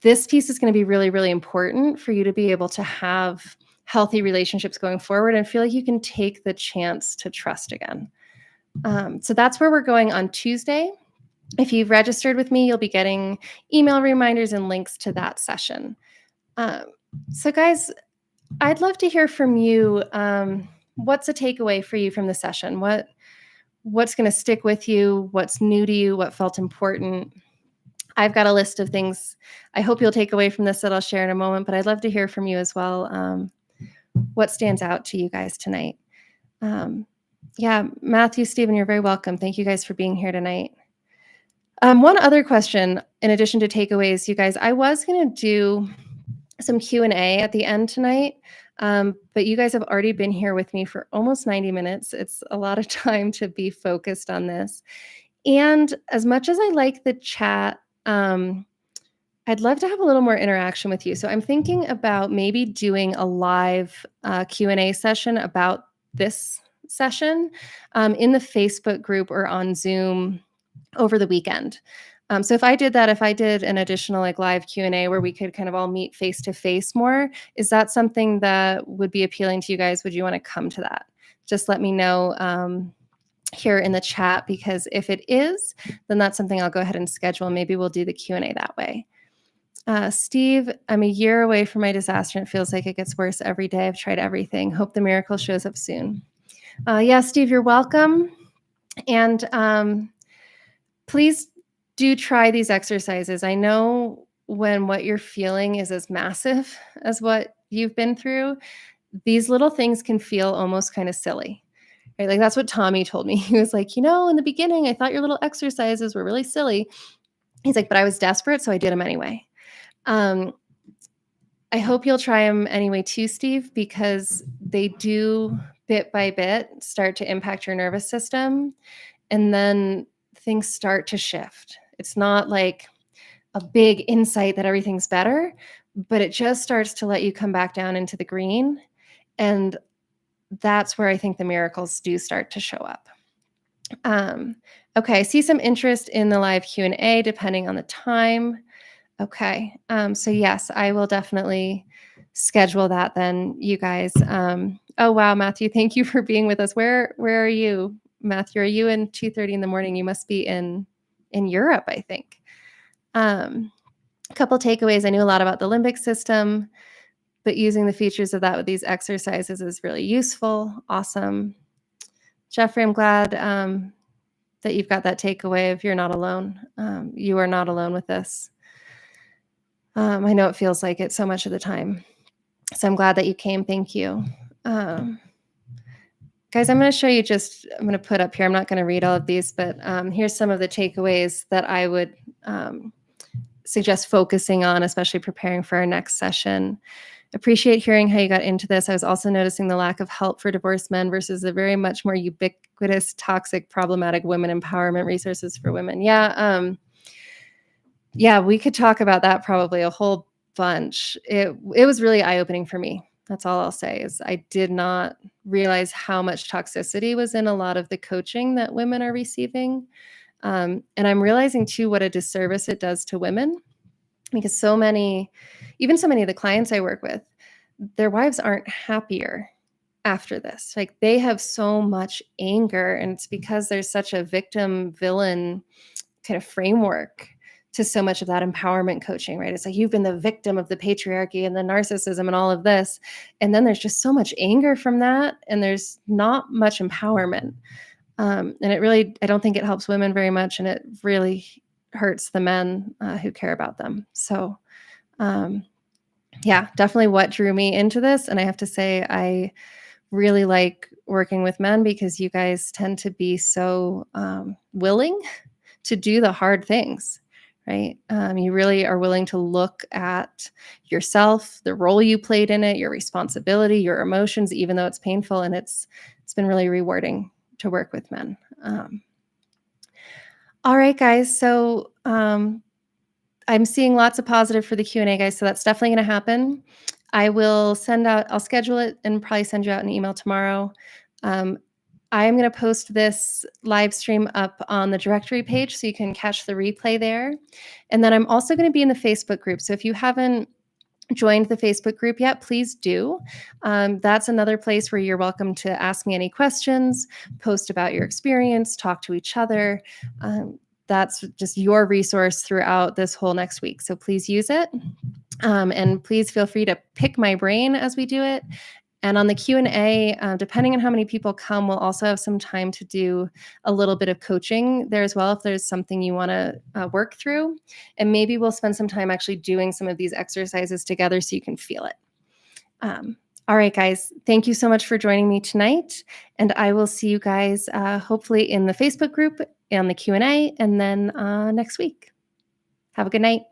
this piece is going to be really, really important for you to be able to have healthy relationships going forward and feel like you can take the chance to trust again. So that's where we're going on Tuesday. If you've registered with me, you'll be getting email reminders and links to that session. So guys, I'd love to hear from you. What's a takeaway for you from the session? What's going to stick with you? What's new to you? What felt important? I've got a list of things I hope you'll take away from this that I'll share in a moment, but I'd love to hear from you as well. What stands out to you guys tonight? Matthew, Stephen, you're very welcome. Thank you guys for being here tonight. One other question, in addition to takeaways, you guys, I was going to do some Q&A at the end tonight, but you guys have already been here with me for almost 90 minutes. It's a lot of time to be focused on this. And as much as I like the chat, I'd love to have a little more interaction with you. So I'm thinking about maybe doing a live Q&A session about this session in the Facebook group or on Zoom over the weekend. So if I did an additional like live Q&A where we could kind of all meet face to face more, is that something that would be appealing to you guys? Would you want to come to that? Just let me know here in the chat, because if it is, then that's something I'll go ahead and schedule. Maybe we'll do the Q&A that way. Steve, I'm a year away from my disaster, and it feels like it gets worse every day. I've tried everything. Hope the miracle shows up soon. Yeah, Steve, you're welcome. And please do try these exercises. I know when what you're feeling is as massive as what you've been through, these little things can feel almost kind of silly. Right? Like that's what Tommy told me. He was like, in the beginning, I thought your little exercises were really silly. He's like, but I was desperate, so I did them anyway. Um, I hope you'll try them anyway too, Steve, because they do bit by bit start to impact your nervous system. And then things start to shift. It's not like a big insight that everything's better, but it just starts to let you come back down into the green. And that's where I think the miracles do start to show up. Okay, I see some interest in the live Q&A depending on the time. Okay, so yes, I will definitely schedule that then, you guys. Oh wow, Matthew, thank you for being with us. Where are you, Matthew? Are you in 2:30 in the morning? You must be in Europe, I think. A couple takeaways. I knew a lot about the limbic system, but using the features of that with these exercises is really useful. Awesome. Jeffrey, I'm glad that you've got that takeaway of you're not alone. You are not alone with this. I know it feels like it so much of the time. So I'm glad that you came. Thank you. Guys, I'm going to show you I'm going to put up here. I'm not going to read all of these, but here's some of the takeaways that I would suggest focusing on, especially preparing for our next session. Appreciate hearing how you got into this. I was also noticing the lack of help for divorced men versus the very much more ubiquitous, toxic, problematic women empowerment resources for women. Yeah, we could talk about that probably a whole bunch. It was really eye-opening for me. That's all I'll say is I did not realize how much toxicity was in a lot of the coaching that women are receiving. And I'm realizing too what a disservice it does to women because so many of the clients I work with, their wives aren't happier after this. Like they have so much anger, and it's because there's such a victim villain kind of framework to so much of that empowerment coaching, right? It's like you've been the victim of the patriarchy and the narcissism and all of this. And then there's just so much anger from that, and there's not much empowerment. And I don't think it helps women very much, and it really hurts the men who care about them. So, yeah, definitely what drew me into this. And I have to say, I really like working with men because you guys tend to be so willing to do the hard things, right? You really are willing to look at yourself, the role you played in it, your responsibility, your emotions, even though it's painful. And it's been really rewarding to work with men. All right, guys. So I'm seeing lots of positive for the Q&A, guys. So that's definitely going to happen. I'll schedule it and probably send you out an email tomorrow. I'm going to post this live stream up on the directory page so you can catch the replay there. And then I'm also going to be in the Facebook group. So if you haven't joined the Facebook group yet, please do. That's another place where you're welcome to ask me any questions, post about your experience, talk to each other. That's just your resource throughout this whole next week. So please use it. And please feel free to pick my brain as we do it. And on the Q&A, depending on how many people come, we'll also have some time to do a little bit of coaching there as well if there's something you want to work through. And maybe we'll spend some time actually doing some of these exercises together so you can feel it. All right, guys, thank you so much for joining me tonight. And I will see you guys hopefully in the Facebook group, on the Q&A, and then next week. Have a good night.